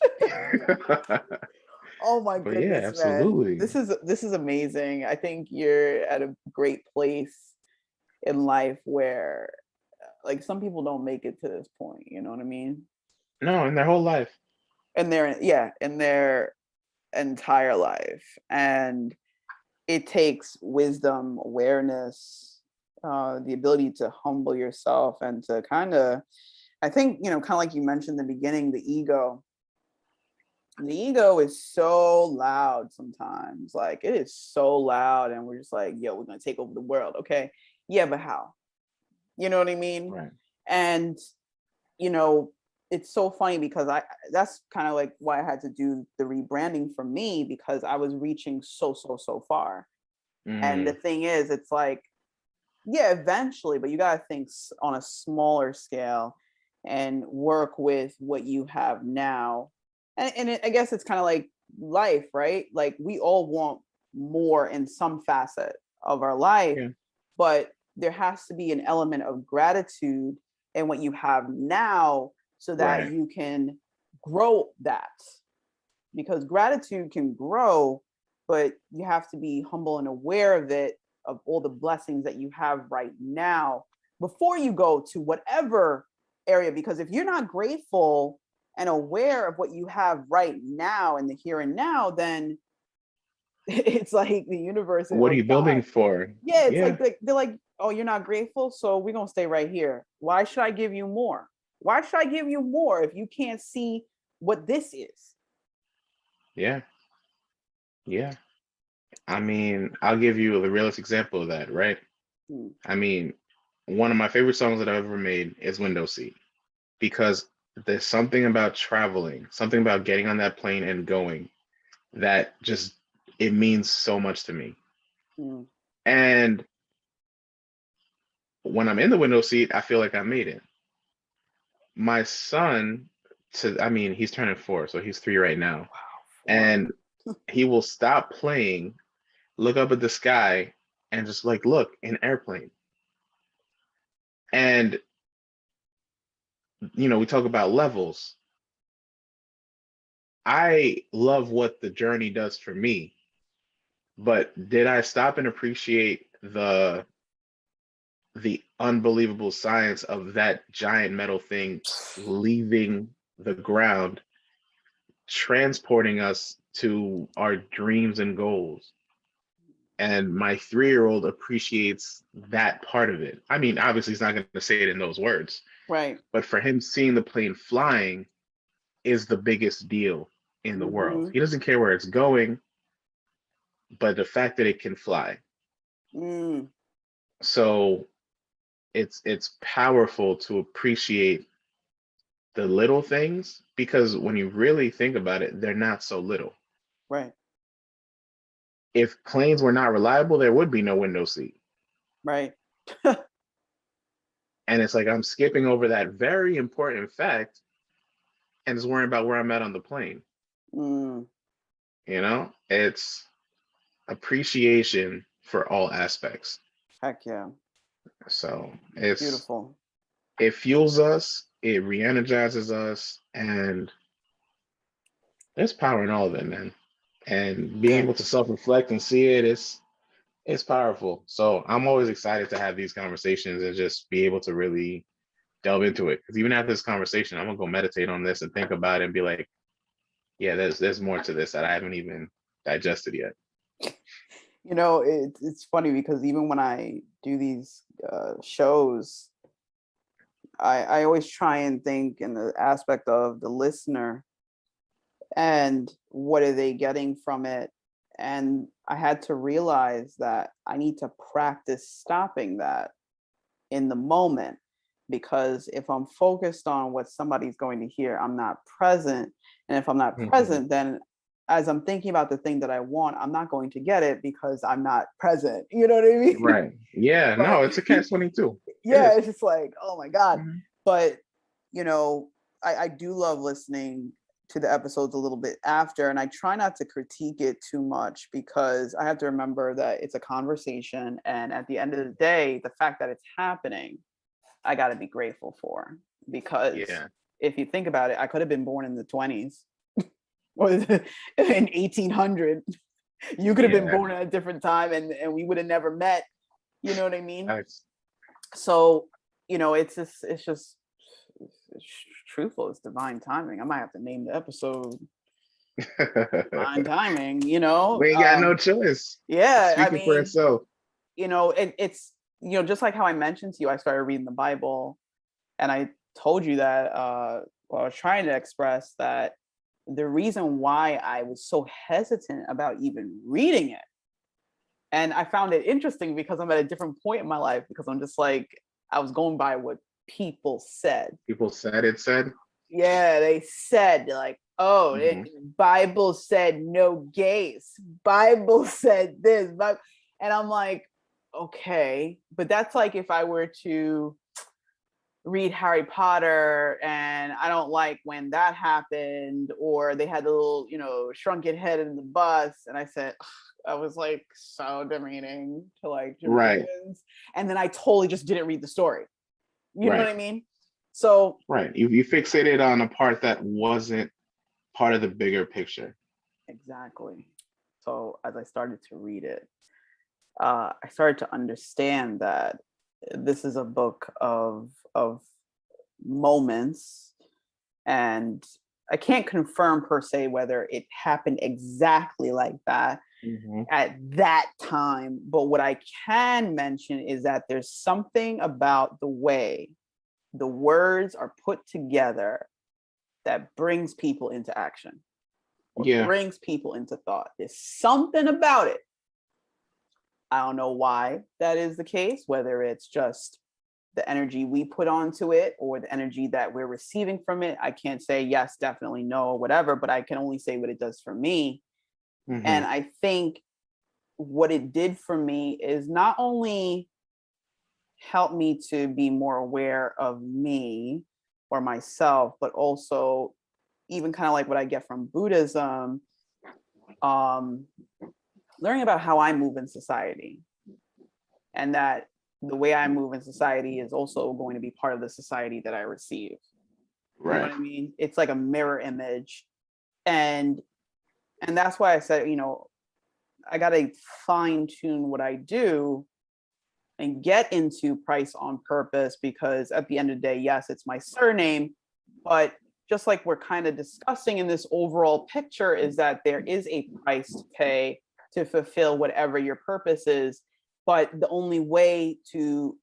[SPEAKER 1] Oh my
[SPEAKER 2] But yeah,
[SPEAKER 1] goodness, man.
[SPEAKER 2] absolutely.
[SPEAKER 1] This is amazing. I think you're at a great place in life where like some people don't make it to this point, you know what I mean?
[SPEAKER 2] No, in their whole life.
[SPEAKER 1] And in their entire life. And it takes wisdom, awareness, the ability to humble yourself and to kind of, I think, kind of like you mentioned in the beginning, the ego is so loud sometimes. Like it is so loud, and we're just like, yo, we're gonna take over the world. Okay. Yeah, but how? You know what I mean?
[SPEAKER 2] Right.
[SPEAKER 1] And you know, it's so funny because that's kind of like why I had to do the rebranding for me, because I was reaching so far. And the
[SPEAKER 2] Mm,
[SPEAKER 1] thing is, it's like, yeah, eventually, but you got to think on a smaller scale and work with what you have now. I guess it's kind of like life, right? Like we all want more in some facet of our life,
[SPEAKER 2] yeah.
[SPEAKER 1] but there has to be an element of gratitude in what you have now so that
[SPEAKER 2] Right.
[SPEAKER 1] you can grow that, because gratitude can grow, but you have to be humble and aware of it, of all the blessings that you have right now before you go to whatever area. Because if you're not grateful and aware of what you have right now in the here and now, then it's like the universe
[SPEAKER 2] What
[SPEAKER 1] or
[SPEAKER 2] are you
[SPEAKER 1] God.
[SPEAKER 2] building for?
[SPEAKER 1] Yeah, it's
[SPEAKER 2] Yeah.
[SPEAKER 1] like they're like, oh, you're not grateful, so we're gonna stay right here. Why should I give you more? Why should I give you more if you can't see what this is?
[SPEAKER 2] Yeah. Yeah. I mean, I'll give you the realest example of that, right?
[SPEAKER 1] Hmm.
[SPEAKER 2] I mean, one of my favorite songs that I've ever made is Window Seat, because there's something about traveling, something about getting on that plane and going, that just, it means so much to me.
[SPEAKER 1] Hmm.
[SPEAKER 2] And when I'm in the window seat, I feel like I made it. My son, I mean, he's turning 4, so he's 3 right now.
[SPEAKER 1] Four.
[SPEAKER 2] And he will stop playing, look up at the sky, and just like, look, an airplane. And, we talk about levels. I love what the journey does for me, but did I stop and appreciate the unbelievable science of that giant metal thing leaving the ground, transporting us to our dreams and goals? And my 3-year-old appreciates that part of it. I mean, obviously, he's not going to say it in those words,
[SPEAKER 1] Right.
[SPEAKER 2] but for him, seeing the plane flying is the biggest deal in the world.
[SPEAKER 1] Mm-hmm.
[SPEAKER 2] He doesn't care where it's going, but the fact that it can fly.
[SPEAKER 1] Mm.
[SPEAKER 2] So it's powerful to appreciate the little things, because when you really think about it, they're not so little.
[SPEAKER 1] Right.
[SPEAKER 2] If planes were not reliable, there would be no window seat.
[SPEAKER 1] Right.
[SPEAKER 2] And it's like I'm skipping over that very important fact and just worrying about where I'm at on the plane.
[SPEAKER 1] Mm.
[SPEAKER 2] It's appreciation for all aspects.
[SPEAKER 1] Heck yeah.
[SPEAKER 2] So
[SPEAKER 1] Beautiful.
[SPEAKER 2] it fuels us, it re-energizes us, and there's power in all of it, man. And being
[SPEAKER 1] Yeah.
[SPEAKER 2] able to self-reflect and see it is, it's powerful. So I'm always excited to have these conversations and just be able to really delve into it. Because even after this conversation, I'm gonna go meditate on this and think about it and be like, yeah, there's more to this that I haven't even digested yet.
[SPEAKER 1] It's funny because even when I do these shows, I always try and think in the aspect of the listener and what are they getting from it. And I had to realize that I need to practice stopping that in the moment, because if I'm focused on what somebody's going to hear, I'm not present. And if I'm not
[SPEAKER 2] Mhm.
[SPEAKER 1] present, then as I'm thinking about the thing that I want, I'm not going to get it because I'm not present. You know what I mean?
[SPEAKER 2] Right. Yeah.
[SPEAKER 1] But
[SPEAKER 2] No, it's a catch 22. It
[SPEAKER 1] yeah,
[SPEAKER 2] is.
[SPEAKER 1] it's just like, oh my God.
[SPEAKER 2] Mhm.
[SPEAKER 1] But, you know, I do love listening to the episodes a little bit after, and I try not to critique it too much because I have to remember that it's a conversation. And at the end of the day, the fact that it's happening, I got to be grateful for, because
[SPEAKER 2] Yeah.
[SPEAKER 1] if you think about it, I could have been born in the 20s or in 1800. You could have been
[SPEAKER 2] Yeah.
[SPEAKER 1] born at a different time, and we would have never met. You know what I mean?
[SPEAKER 2] That's,
[SPEAKER 1] So, it's truthful. It's divine timing. I might have to name the episode Divine timing, you know.
[SPEAKER 2] We ain't got no choice.
[SPEAKER 1] Yeah, I
[SPEAKER 2] Speaking for
[SPEAKER 1] mean,
[SPEAKER 2] itself.
[SPEAKER 1] you know, it's, you know, just like how I mentioned to you, I started reading the Bible, and I told you that well, I was trying to express that the reason why I was so hesitant about even reading it, and I found it interesting because I'm at a different point in my life, because I'm just like, I was going by what people said.
[SPEAKER 2] People said it said.
[SPEAKER 1] Yeah, they said like, oh,
[SPEAKER 2] Hmm.
[SPEAKER 1] Bible said no gays. Bible said this. And I'm like, okay, but that's like if I were to read Harry Potter and I don't like when that happened, or they had the little, you know, shrunken head in the bus, and I said, ugh, I was like so demeaning to like
[SPEAKER 2] Right.
[SPEAKER 1] Jamaicans, and then I totally just didn't read the story. You know what
[SPEAKER 2] Right.
[SPEAKER 1] I mean? So
[SPEAKER 2] Right. You fixated on a part that wasn't part of the bigger picture.
[SPEAKER 1] exactly. So as I started to read it, I started to understand that this is a book of moments, and I can't confirm per se whether it happened exactly like that
[SPEAKER 2] Hmm.
[SPEAKER 1] at that time, but what I can mention is that there's something about the way the words are put together that brings people into action or
[SPEAKER 2] Yeah.
[SPEAKER 1] brings people into thought. There's something about it. I don't know why that is the case, whether it's just the energy we put onto it or the energy that we're receiving from it. I can't say yes, definitely no, whatever, but I can only say what it does for me.
[SPEAKER 2] Hmm.
[SPEAKER 1] And I think what it did for me is not only help me to be more aware of me or myself, but also even kind of like what I get from Buddhism, um, learning about how I move in society, and that the way I move in society is also going to be part of the society that I receive. You know
[SPEAKER 2] Right.
[SPEAKER 1] what I mean? It's like a mirror image. And that's why I said, you know, I got to fine tune what I do and get into Pryce on purpose, because at the end of the day, yes, it's my surname, but just like we're kind of discussing in this overall picture, is that there is a price to pay to fulfill whatever your purpose is. But the only way to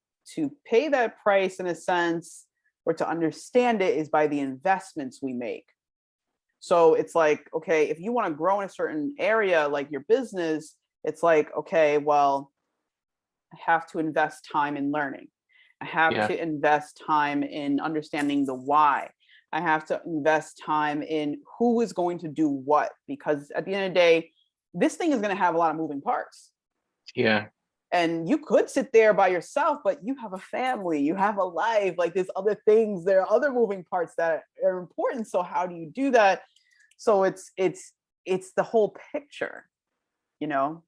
[SPEAKER 1] pay that price in a sense, or to understand it, is by the investments we make. So it's like, okay, if you want to grow in a certain area, like your business, it's like, okay, well, I have to invest time in learning. I have
[SPEAKER 2] Yeah.
[SPEAKER 1] to invest time in understanding the why. I have to invest time in who is going to do what, because at the end of the day, this thing is going to have a lot of moving parts.
[SPEAKER 2] Yeah.
[SPEAKER 1] And you could sit there by yourself, but you have a family, you have a life, like there's other things, there are other moving parts that are important. So how do you do that? So it's the whole picture, you know.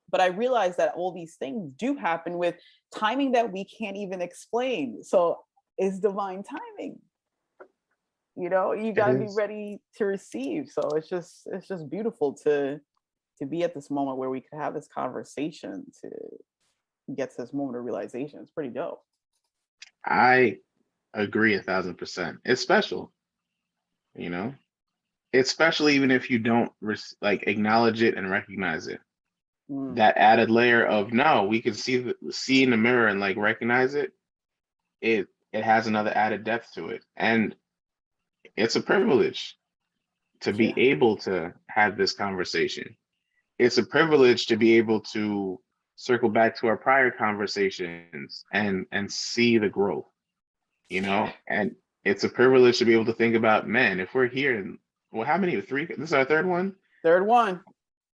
[SPEAKER 1] But I realized that all these things do happen with timing that we can't even explain. So it's divine timing. You know, you
[SPEAKER 2] It
[SPEAKER 1] got to be
[SPEAKER 2] is.
[SPEAKER 1] ready to receive. So it's just beautiful to be at this moment where we could have this conversation to get to this moment of realization. It's pretty dope.
[SPEAKER 2] I agree 1,000%. It's special, you know. It's special even if you don't like acknowledge it and recognize it.
[SPEAKER 1] Mm,
[SPEAKER 2] That added layer of no, we can see in the mirror and like recognize it. It has another added depth to it, and it's a privilege to be
[SPEAKER 1] yeah.
[SPEAKER 2] able to have this conversation. It's a privilege to be able to circle back to our prior conversations and see the growth, you know. And it's a privilege to be able to think about, man, if we're here and well, how many? Three? This is our third one.
[SPEAKER 1] Third one.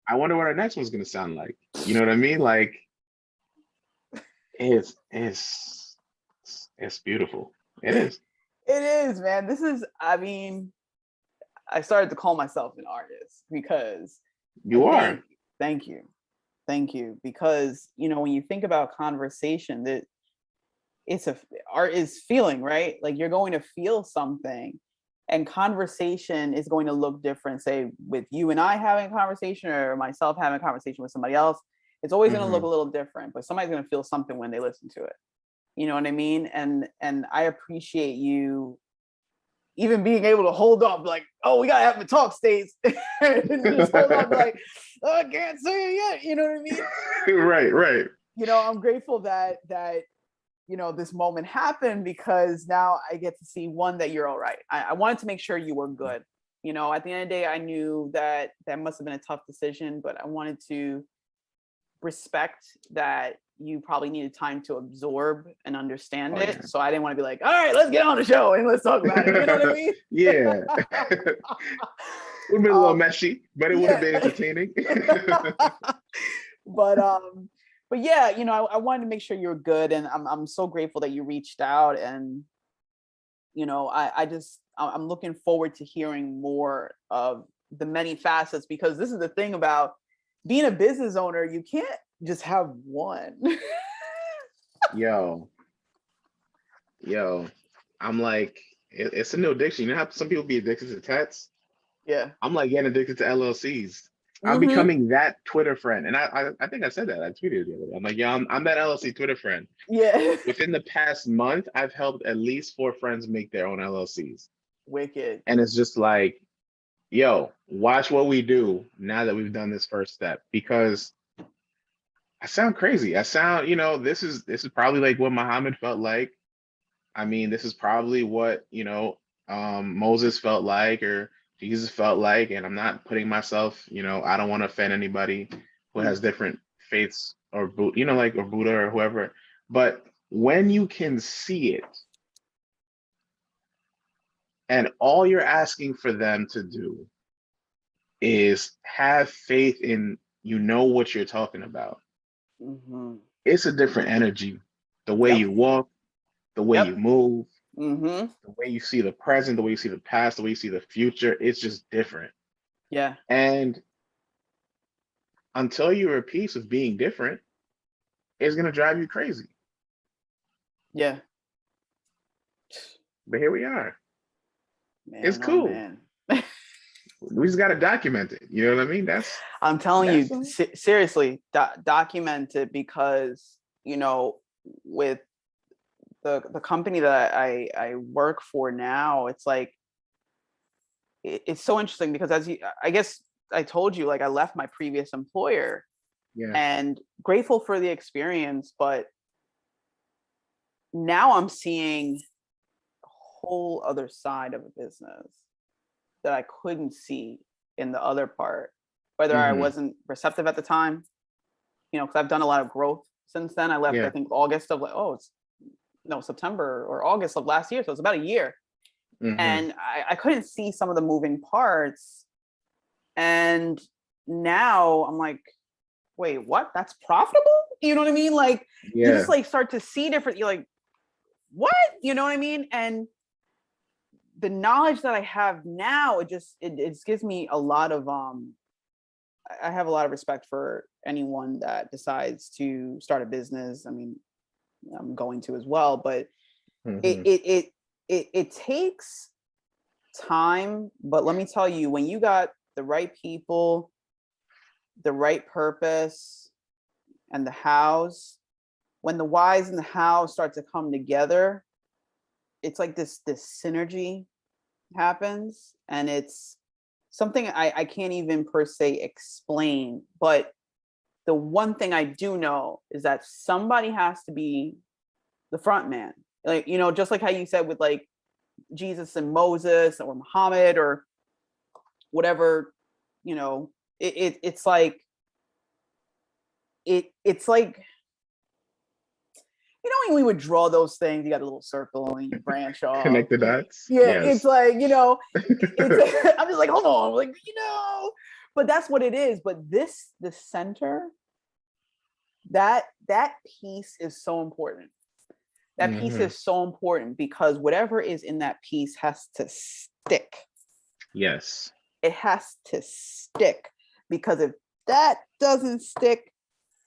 [SPEAKER 2] I wonder what our next one's going to sound like. You know what I mean? Like it's beautiful. It is.
[SPEAKER 1] It is, man. This is, I mean, I started to call myself an artist because I
[SPEAKER 2] You
[SPEAKER 1] think,
[SPEAKER 2] are.
[SPEAKER 1] thank you. Thank you. Because, you know, when you think about conversation, that it's a art is feeling, right? Like you're going to feel something, and conversation is going to look different, say with you and I having a conversation, or myself having a conversation with somebody else. It's always going to look
[SPEAKER 2] Hmm.
[SPEAKER 1] a little different, but somebody's going to feel something when they listen to it. You know what I mean? And I appreciate you even being able to hold off, like, oh, we gotta have the talk states, and just hold off, like, oh, I can't say it yet. You know what I mean?
[SPEAKER 2] Right.
[SPEAKER 1] I'm grateful that this moment happened, because now I get to see, one, that you're all right. I wanted to make sure you were good. At the end of the day, I knew that must have been a tough decision, but I wanted to respect that you probably needed time to absorb and understand it.
[SPEAKER 2] Yeah.
[SPEAKER 1] So I didn't want to be like, all right, let's get on the show and let's talk about it. You know what I mean?
[SPEAKER 2] Yeah. Would have been a little messy, but it would have
[SPEAKER 1] Yeah.
[SPEAKER 2] been entertaining.
[SPEAKER 1] But yeah, I wanted to make sure you're good, and I'm so grateful that you reached out, and I'm looking forward to hearing more of the many facets, because this is the thing about being a business owner, you can't just have one.
[SPEAKER 2] Yo, I'm like, it's a new addiction. You know how some people be addicted to tats?
[SPEAKER 1] Yeah.
[SPEAKER 2] I'm like getting addicted to LLCs. I'm
[SPEAKER 1] Mm-hmm.
[SPEAKER 2] becoming that Twitter friend. And I think I said that. I tweeted the other day. I'm like, yeah, I'm that LLC Twitter friend.
[SPEAKER 1] Yeah.
[SPEAKER 2] Within the past month, I've helped at least 4 friends make their own LLCs.
[SPEAKER 1] Wicked.
[SPEAKER 2] And it's just like, yo, watch what we do now that we've done this first step. Because I sound crazy. I sound, this is probably like what Muhammad felt like. I mean, this is probably what, Moses felt like, or Jesus felt like. And I'm not putting myself, I don't want to offend anybody who has different faiths, or or Buddha or whoever. But when you can see it, and all you're asking for them to do is have faith in, what you're talking about.
[SPEAKER 1] Mm-hmm.
[SPEAKER 2] It's a different energy. The way
[SPEAKER 1] Yep.
[SPEAKER 2] you walk, the way you move,
[SPEAKER 1] Mm-hmm.
[SPEAKER 2] the way you see the present, the way you see the past, the way you see the future, it's just different.
[SPEAKER 1] Yeah.
[SPEAKER 2] And until you're at peace with being different, it's going to drive you crazy.
[SPEAKER 1] Yeah.
[SPEAKER 2] But here we are.
[SPEAKER 1] Man,
[SPEAKER 2] It's cool.
[SPEAKER 1] man.
[SPEAKER 2] We just got to document it. You know what I mean?
[SPEAKER 1] I'm telling you, seriously, document it, because, with the company that I work for now, it's like, it's so interesting, because I guess I told you, like, I left my previous employer, and grateful for the experience, but now I'm seeing a whole other side of a business that I couldn't see in the other part, whether I wasn't receptive at the time, because I've done a lot of growth since then. I left, I think, August of September or August of last year. So it's about a year. And I couldn't see some of the moving parts. And now I'm like, wait, what? That's profitable? You know what I mean? Like, you just like start to see different, you're like, what? You know what I mean? And the knowledge that I have now, it gives me a lot of, I have a lot of respect for anyone that decides to start a business. I mean, I'm going to as well, but it takes time. But let me tell you, when you got the right people, the right purpose, and the hows, when the whys and the hows start to come together, it's like this synergy happens, and it's something I can't even per se explain. But the one thing I do know is that somebody has to be the front man. Like, just like how you said with like Jesus and Moses or Muhammad or whatever, it's like, it's like, when we would draw those things, you got a little circle and you branch off.
[SPEAKER 2] Connect the dots.
[SPEAKER 1] Yeah, yes. It's like, I'm just like, hold on, like, but that's what it is. But the center, that piece is so important. That piece is so important, because whatever is in that piece has to stick.
[SPEAKER 2] Yes.
[SPEAKER 1] It has to stick, because if that doesn't stick,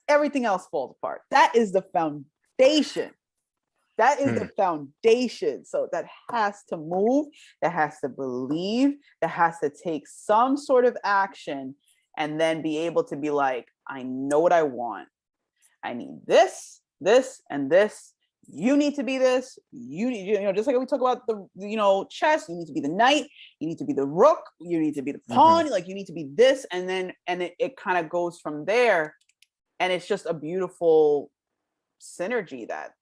[SPEAKER 1] everything else falls apart. That is the foundation. That is the foundation. So that has to move, that has to believe, that has to take some sort of action, and then be able to be like, I know what I want. I need this, this, and this. you need to be this, you need, just like we talk about the, chess, you need to be the knight, you need to be the rook, you need to be the pawn, like you need to be this, and then, it kind of goes from there. And it's just a beautiful synergy that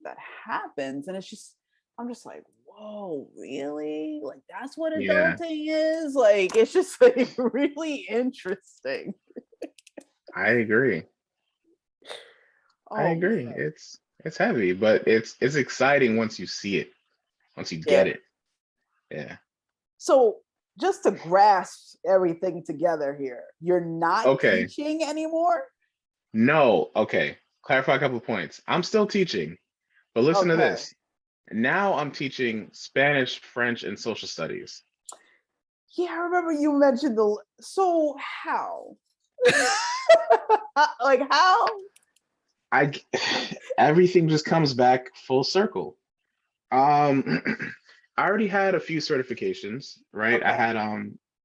[SPEAKER 1] happens. And I'm just like, whoa, really? Like, that's what
[SPEAKER 2] Yeah,
[SPEAKER 1] adulting is? Like, it's just like really interesting.
[SPEAKER 2] I agree. I
[SPEAKER 1] Oh
[SPEAKER 2] agree.
[SPEAKER 1] man.
[SPEAKER 2] It's heavy, but it's exciting once you see it, once you get
[SPEAKER 1] Yeah.
[SPEAKER 2] it. Yeah.
[SPEAKER 1] So just to grasp everything together here, you're not
[SPEAKER 2] Okay.
[SPEAKER 1] teaching anymore?
[SPEAKER 2] No. Okay. Clarify a couple points. I'm still teaching, but listen to
[SPEAKER 1] Okay.
[SPEAKER 2] this. Now I'm teaching Spanish, French, and social studies.
[SPEAKER 1] Yeah, I remember you mentioned so how? Like how?
[SPEAKER 2] I everything just comes back full circle. Um, I already had a few certifications, right? I
[SPEAKER 1] Okay.
[SPEAKER 2] had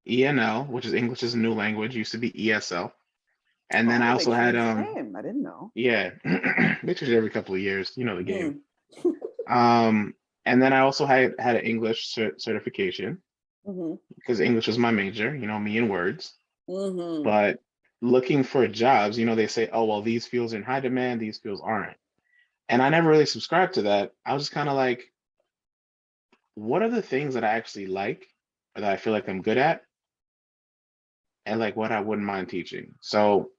[SPEAKER 2] ENL, which is English as a new language, used to be ESL. And then I
[SPEAKER 1] Oh, they
[SPEAKER 2] also had
[SPEAKER 1] changed the name. I didn't know.
[SPEAKER 2] yeah, they change it every couple of years, you know the game.
[SPEAKER 1] Mm.
[SPEAKER 2] Um, and then I also had an English certification
[SPEAKER 1] Mm-hmm.
[SPEAKER 2] because English was my major, me and words.
[SPEAKER 1] Mm-hmm.
[SPEAKER 2] But looking for jobs, they say, oh well, these fields are in high demand, these fields aren't. And I never really subscribed to that. I was just kind of like, what are the things that I actually like or that I feel like I'm good at and like what I wouldn't mind teaching. So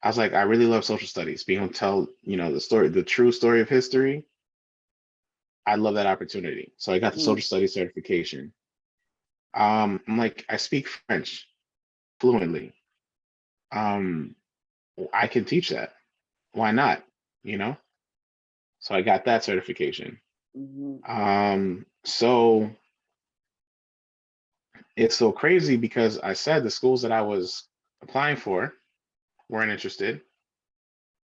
[SPEAKER 2] I was like, I really love social studies, being able to tell, the story, the true story of history. I love that opportunity. So I got the
[SPEAKER 1] Mm.
[SPEAKER 2] social studies certification. I'm like, I speak French fluently. Um, I can teach that. Why not? You know? So I got that certification.
[SPEAKER 1] Mm-hmm.
[SPEAKER 2] So it's so crazy because I said the schools that I was applying for weren't interested.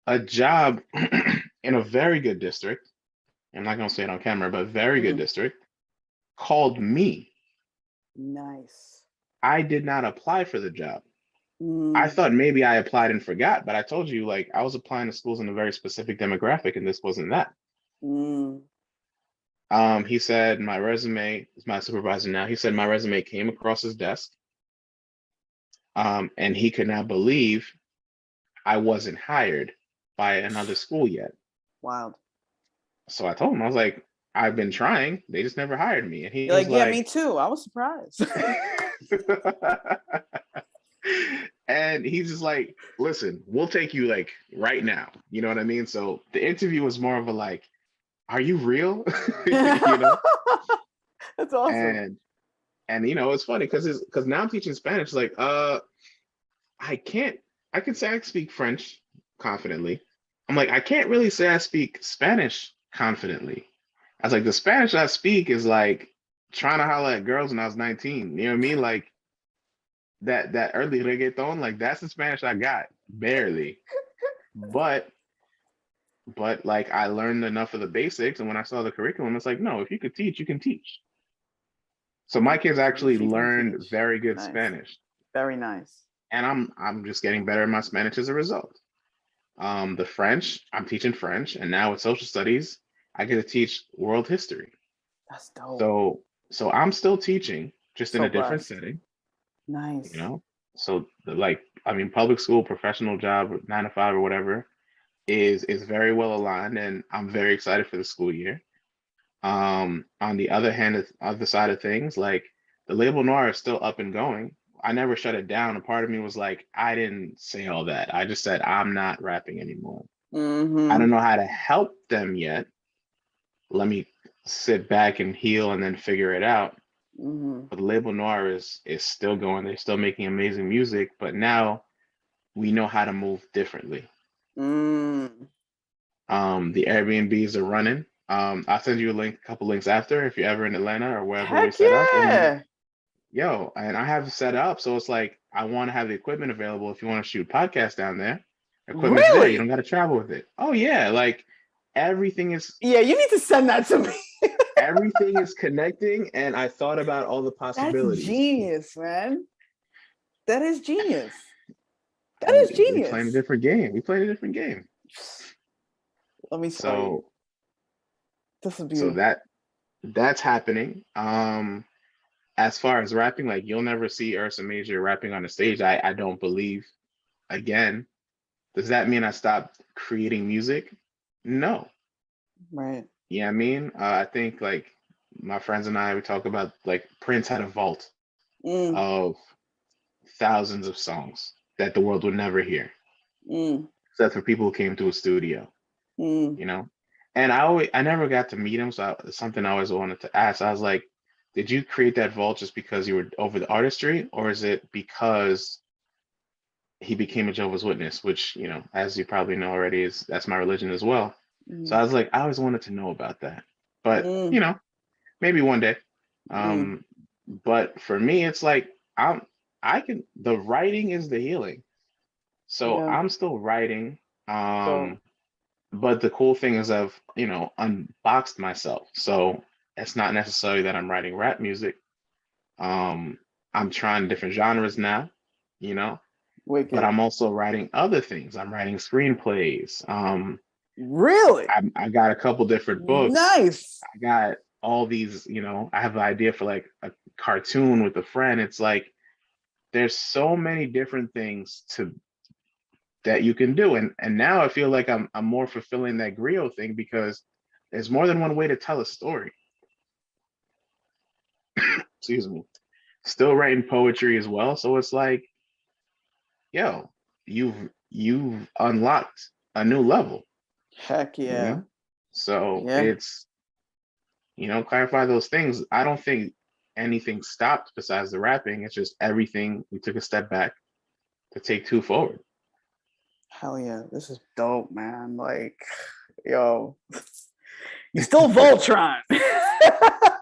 [SPEAKER 2] A job in a very good district, I'm not going to say it on camera, but very good
[SPEAKER 1] Mm.
[SPEAKER 2] district, called me.
[SPEAKER 1] Nice.
[SPEAKER 2] I did not apply for the job. I
[SPEAKER 1] Mm.
[SPEAKER 2] thought maybe I applied and forgot, but I told you, like, I was applying to schools in a very specific demographic, and this wasn't that.
[SPEAKER 1] Mm.
[SPEAKER 2] He said my resume is my supervisor now. He said my resume came across his desk, and he could not believe I wasn't hired by another school yet.
[SPEAKER 1] Wild.
[SPEAKER 2] So I told him, I was like, I've been trying. They just never hired me. And he
[SPEAKER 1] You're
[SPEAKER 2] was
[SPEAKER 1] like, yeah, me
[SPEAKER 2] like,
[SPEAKER 1] too. I was surprised.
[SPEAKER 2] and he's just like, listen, we'll take you like right now. You know what I mean? So the interview was more of a like, are you real? you know?
[SPEAKER 1] That's awesome.
[SPEAKER 2] And it's funny because now I'm teaching Spanish, like, I can't I can say I speak French confidently. I'm like, I can't really say I speak Spanish confidently. I was like, the Spanish I speak is like trying to holler at girls when I was 19. You know what I mean? Like that early reggaeton, like that's the Spanish I got, barely. But like I learned enough of the basics, and when I saw the curriculum, it's like, no, if you could teach, you can teach. So my kids actually
[SPEAKER 1] Teach, you can
[SPEAKER 2] learned
[SPEAKER 1] teach.
[SPEAKER 2] very good
[SPEAKER 1] Nice.
[SPEAKER 2] Spanish,
[SPEAKER 1] Very nice.
[SPEAKER 2] and I'm just getting better at my Spanish as a result. The French, I'm teaching French, and now with social studies, I get to teach world history.
[SPEAKER 1] That's dope.
[SPEAKER 2] So I'm still teaching, just in
[SPEAKER 1] So
[SPEAKER 2] a different
[SPEAKER 1] blessed.
[SPEAKER 2] setting, you
[SPEAKER 1] Nice.
[SPEAKER 2] know. So public school, professional job, 9 to 5 or whatever, is very well aligned, and I'm very excited for the school year. On the other hand, other side of things, like the Label Noir is still up and going. I never shut it down. A part of me was like, I didn't say all that. I just said I'm not rapping anymore. I
[SPEAKER 1] Mm-hmm.
[SPEAKER 2] don't know how to help them yet. Let me sit back and heal and then figure it out.
[SPEAKER 1] Mm-hmm.
[SPEAKER 2] But the Label Noir is still going. They're still making amazing music, but now we know how to move differently.
[SPEAKER 1] Mm.
[SPEAKER 2] The Airbnbs are running. I'll send you a couple links after if you're ever in Atlanta or wherever we're
[SPEAKER 1] Heck
[SPEAKER 2] set up. And then,
[SPEAKER 1] yeah.
[SPEAKER 2] and I have it set up. So it's like, I want to have the equipment available if you want to shoot podcasts down there. Equipment's there. You don't
[SPEAKER 1] Really?
[SPEAKER 2] got to travel with it. Oh, yeah. Like everything is.
[SPEAKER 1] Yeah, you need to send that to me.
[SPEAKER 2] Everything is connecting, and I thought about all the
[SPEAKER 1] That's
[SPEAKER 2] possibilities.
[SPEAKER 1] genius, man. That is genius. That is
[SPEAKER 2] We playing a
[SPEAKER 1] genius.
[SPEAKER 2] different game. We played a different game.
[SPEAKER 1] Let me tell you.
[SPEAKER 2] So
[SPEAKER 1] This is
[SPEAKER 2] So
[SPEAKER 1] beautiful.
[SPEAKER 2] that's happening. As far as rapping, like you'll never see Ursa Major rapping on the stage. I don't believe. Again, does that mean I stopped creating music? No.
[SPEAKER 1] Right.
[SPEAKER 2] Yeah, I mean, I think like my friends and I we talk about like Prince had a vault
[SPEAKER 1] Mm,
[SPEAKER 2] of thousands of songs that the world would never hear,
[SPEAKER 1] mm,
[SPEAKER 2] except for people who came to a studio,
[SPEAKER 1] mm.
[SPEAKER 2] you know. And I never got to meet him, so something I always wanted to ask. I was like, did you create that vault just because you were over the artistry, or is it because he became a Jehovah's Witness, which, as you probably know already, is that's my religion as well. So
[SPEAKER 1] Mm,
[SPEAKER 2] I was like, I always wanted to know about that. But,
[SPEAKER 1] mm,
[SPEAKER 2] maybe one day.
[SPEAKER 1] mm.
[SPEAKER 2] Um, but for me, it's like the writing is the healing. So
[SPEAKER 1] Yeah.
[SPEAKER 2] I'm still writing.
[SPEAKER 1] So,
[SPEAKER 2] But the cool thing is I've, unboxed myself. So it's not necessarily that I'm writing rap music. Um, I'm trying different genres now, you know, but
[SPEAKER 1] wicked.
[SPEAKER 2] I'm also writing other things. I'm writing screenplays.
[SPEAKER 1] Really?
[SPEAKER 2] I got a couple different books.
[SPEAKER 1] Nice.
[SPEAKER 2] I got all these, I have an idea for like a cartoon with a friend. It's like there's so many different things to that you can do. And now I feel like I'm more fulfilling that griot thing because there's more than one way to tell a story. Excuse me. Still writing poetry as well. So it's like, yo, you've unlocked a new level,
[SPEAKER 1] Heck
[SPEAKER 2] you
[SPEAKER 1] yeah.
[SPEAKER 2] know? So
[SPEAKER 1] Yeah.
[SPEAKER 2] it's, clarify those things. I don't think anything stopped besides the rapping. It's just everything we took a step back to take two forward.
[SPEAKER 1] Hell yeah. This is dope, man. Like, yo, you still Voltron.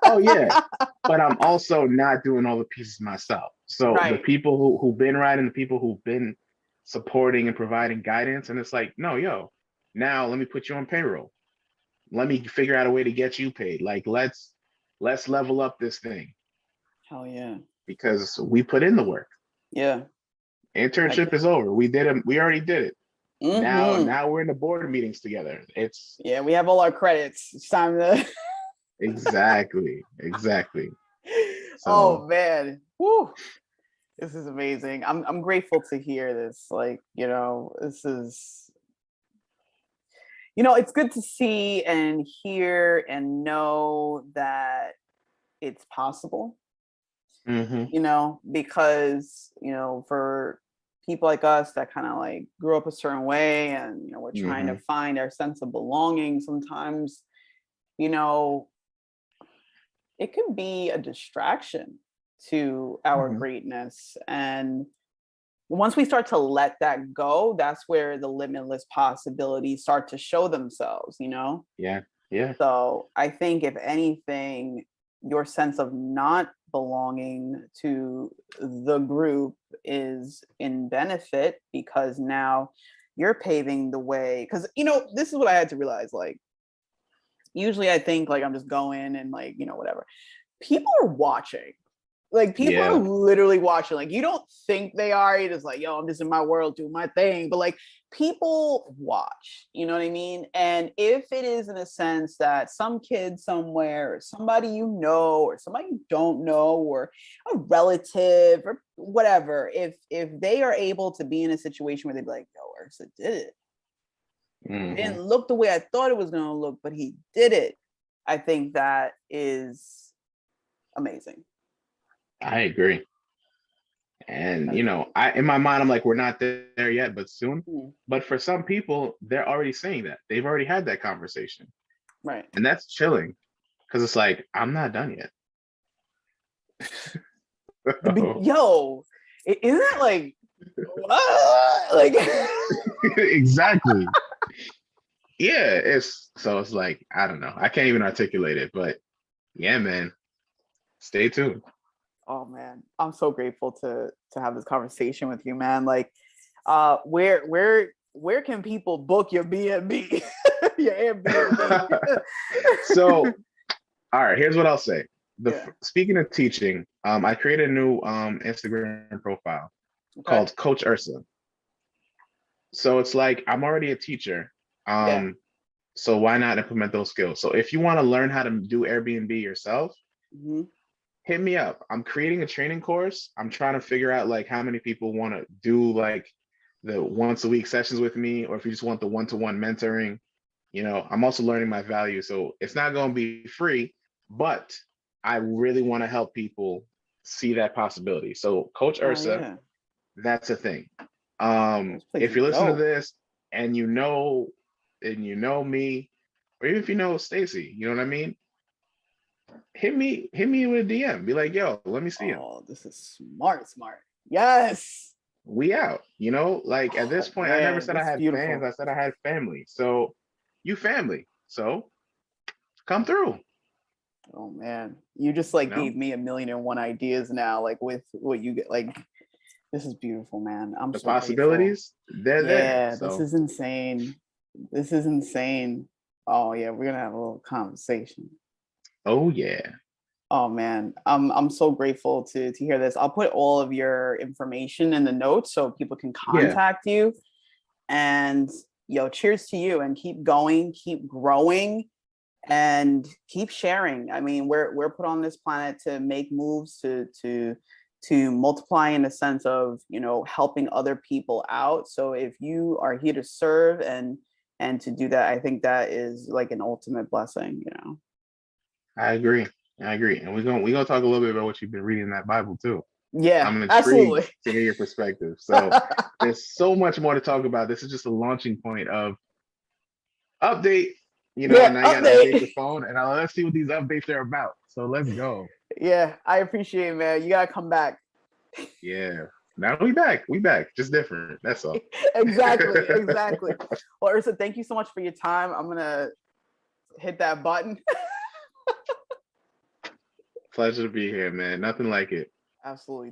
[SPEAKER 2] Oh yeah. But I'm also not doing all the pieces myself. So the
[SPEAKER 1] Right.
[SPEAKER 2] people who've been writing, the people who've been supporting and providing guidance, and it's like, no, yo, now let me put you on payroll. Let me figure out a way to get you paid. Like let's level up this thing
[SPEAKER 1] Hell yeah.
[SPEAKER 2] because we put in the work.
[SPEAKER 1] Yeah. Heck
[SPEAKER 2] Internship
[SPEAKER 1] yeah.
[SPEAKER 2] is over. We did it. We already did it. Now
[SPEAKER 1] Mm-hmm.
[SPEAKER 2] now we're in the board meetings together. It's
[SPEAKER 1] Yeah, we have all our credits. It's time to
[SPEAKER 2] exactly. So
[SPEAKER 1] Oh man. Woo. This is amazing. I'm grateful to hear this. Like, this is it's good to see and hear and know that it's possible,
[SPEAKER 2] mhm,
[SPEAKER 1] because, for people like us that kind of like grew up a certain way and, we're trying to
[SPEAKER 2] mhm,
[SPEAKER 1] find our sense of belonging sometimes, you know, it can be a distraction to our
[SPEAKER 2] mhm.
[SPEAKER 1] greatness. And once we start to let that go, that's where the limitless possibilities start to show themselves.
[SPEAKER 2] Yeah. Yeah.
[SPEAKER 1] So I think, if anything, your sense of not belonging to the group is in benefit, because now you're paving the way. Because, this is what I had to realize. Like, usually I think like I'm just going and like, whatever. People are watching. Like, people are
[SPEAKER 2] Yeah.
[SPEAKER 1] literally watching. Like, you don't think they are. You're just like, yo, I'm just in my world doing my thing. But like, people watch, you know what I mean? And if it is in a sense that some kid somewhere, or somebody or somebody you don't know, or a relative or whatever, if they are able to be in a situation where they'd be like, yo, Ursa did it. It
[SPEAKER 2] Mhm.
[SPEAKER 1] didn't look the way I thought it was gonna look, but he did it. I think that is amazing.
[SPEAKER 2] I agree. And
[SPEAKER 1] That's
[SPEAKER 2] I in my mind I'm like we're not there yet, but soon.
[SPEAKER 1] mm,
[SPEAKER 2] But for some people, they're already saying that. They've already had that conversation.
[SPEAKER 1] right.
[SPEAKER 2] And that's chilling because it's like I'm not done yet.
[SPEAKER 1] Yo, isn't that like what? Like
[SPEAKER 2] Exactly. Yeah, it's like I don't know. I can't even articulate it, but yeah, man. Stay tuned.
[SPEAKER 1] oh man, I'm so grateful to have this conversation with you, man. Like, where can people book your BNB, your Airbnb?
[SPEAKER 2] So, all right, here's what I'll say.
[SPEAKER 1] Yeah.
[SPEAKER 2] Speaking of teaching, I created a new Instagram profile
[SPEAKER 1] Okay.
[SPEAKER 2] called Coach Ursa. So it's like I'm already a teacher.
[SPEAKER 1] Yeah.
[SPEAKER 2] Um, So why not implement those skills? So if you want to learn how to do Airbnb yourself,
[SPEAKER 1] Hmm.
[SPEAKER 2] hit me up. I'm creating a training course. I'm trying to figure out like how many people want to do like the once a week sessions with me, or if you just want the one-to-one mentoring. I'm also learning my value. So it's not going to be free, but I really want to help people see that possibility. So Coach
[SPEAKER 1] Oh
[SPEAKER 2] Ursa,
[SPEAKER 1] yeah,
[SPEAKER 2] that's a thing.
[SPEAKER 1] this place
[SPEAKER 2] If
[SPEAKER 1] is
[SPEAKER 2] you're listening to
[SPEAKER 1] dope.
[SPEAKER 2] this and you know me, or even if you know Stacy, you know what I mean? Hit me with a DM. Be like, yo, let me see him.
[SPEAKER 1] Oh, this is smart, smart. Yes.
[SPEAKER 2] We out. Like at this
[SPEAKER 1] Oh
[SPEAKER 2] point, I never
[SPEAKER 1] man,
[SPEAKER 2] said I
[SPEAKER 1] this is
[SPEAKER 2] had fans.
[SPEAKER 1] beautiful.
[SPEAKER 2] I said I had family. So you family. So come through,
[SPEAKER 1] Oh man, you just
[SPEAKER 2] you
[SPEAKER 1] like
[SPEAKER 2] know?
[SPEAKER 1] gave me a million and one ideas now. Like with what you get, like this is beautiful, man. I'm
[SPEAKER 2] The
[SPEAKER 1] so grateful.
[SPEAKER 2] possibilities, they're there.
[SPEAKER 1] Yeah, this
[SPEAKER 2] So,
[SPEAKER 1] is insane. This is insane. Oh yeah, we're gonna have a little conversation.
[SPEAKER 2] oh yeah.
[SPEAKER 1] Oh man, I'm so grateful to hear this. I'll put all of your information in the notes so people can
[SPEAKER 2] Yeah,
[SPEAKER 1] contact you. And cheers to you and keep going, keep growing, and keep sharing. I mean, we're put on this planet to make moves to multiply in the sense of helping other people out. So if you are here to serve and to do that, I think that is like an ultimate blessing.
[SPEAKER 2] I agree. I agree. And we're gonna talk a little bit about what you've been reading in that Bible too.
[SPEAKER 1] Yeah,
[SPEAKER 2] I'm intrigued
[SPEAKER 1] absolutely.
[SPEAKER 2] to hear your perspective. So there's so much more to talk about. This is just a launching point of update.
[SPEAKER 1] Yeah,
[SPEAKER 2] Now you gotta update
[SPEAKER 1] update.
[SPEAKER 2] the phone, and let's see what these updates are about. So let's go.
[SPEAKER 1] Yeah, I appreciate it, man. You gotta come back.
[SPEAKER 2] Yeah. Now we back. We back. Just different. That's all.
[SPEAKER 1] Exactly, exactly. Well, Ursa, thank you so much for your time. I'm gonna hit that button.
[SPEAKER 2] Pleasure to be here, man. Nothing like it.
[SPEAKER 1] Absolutely.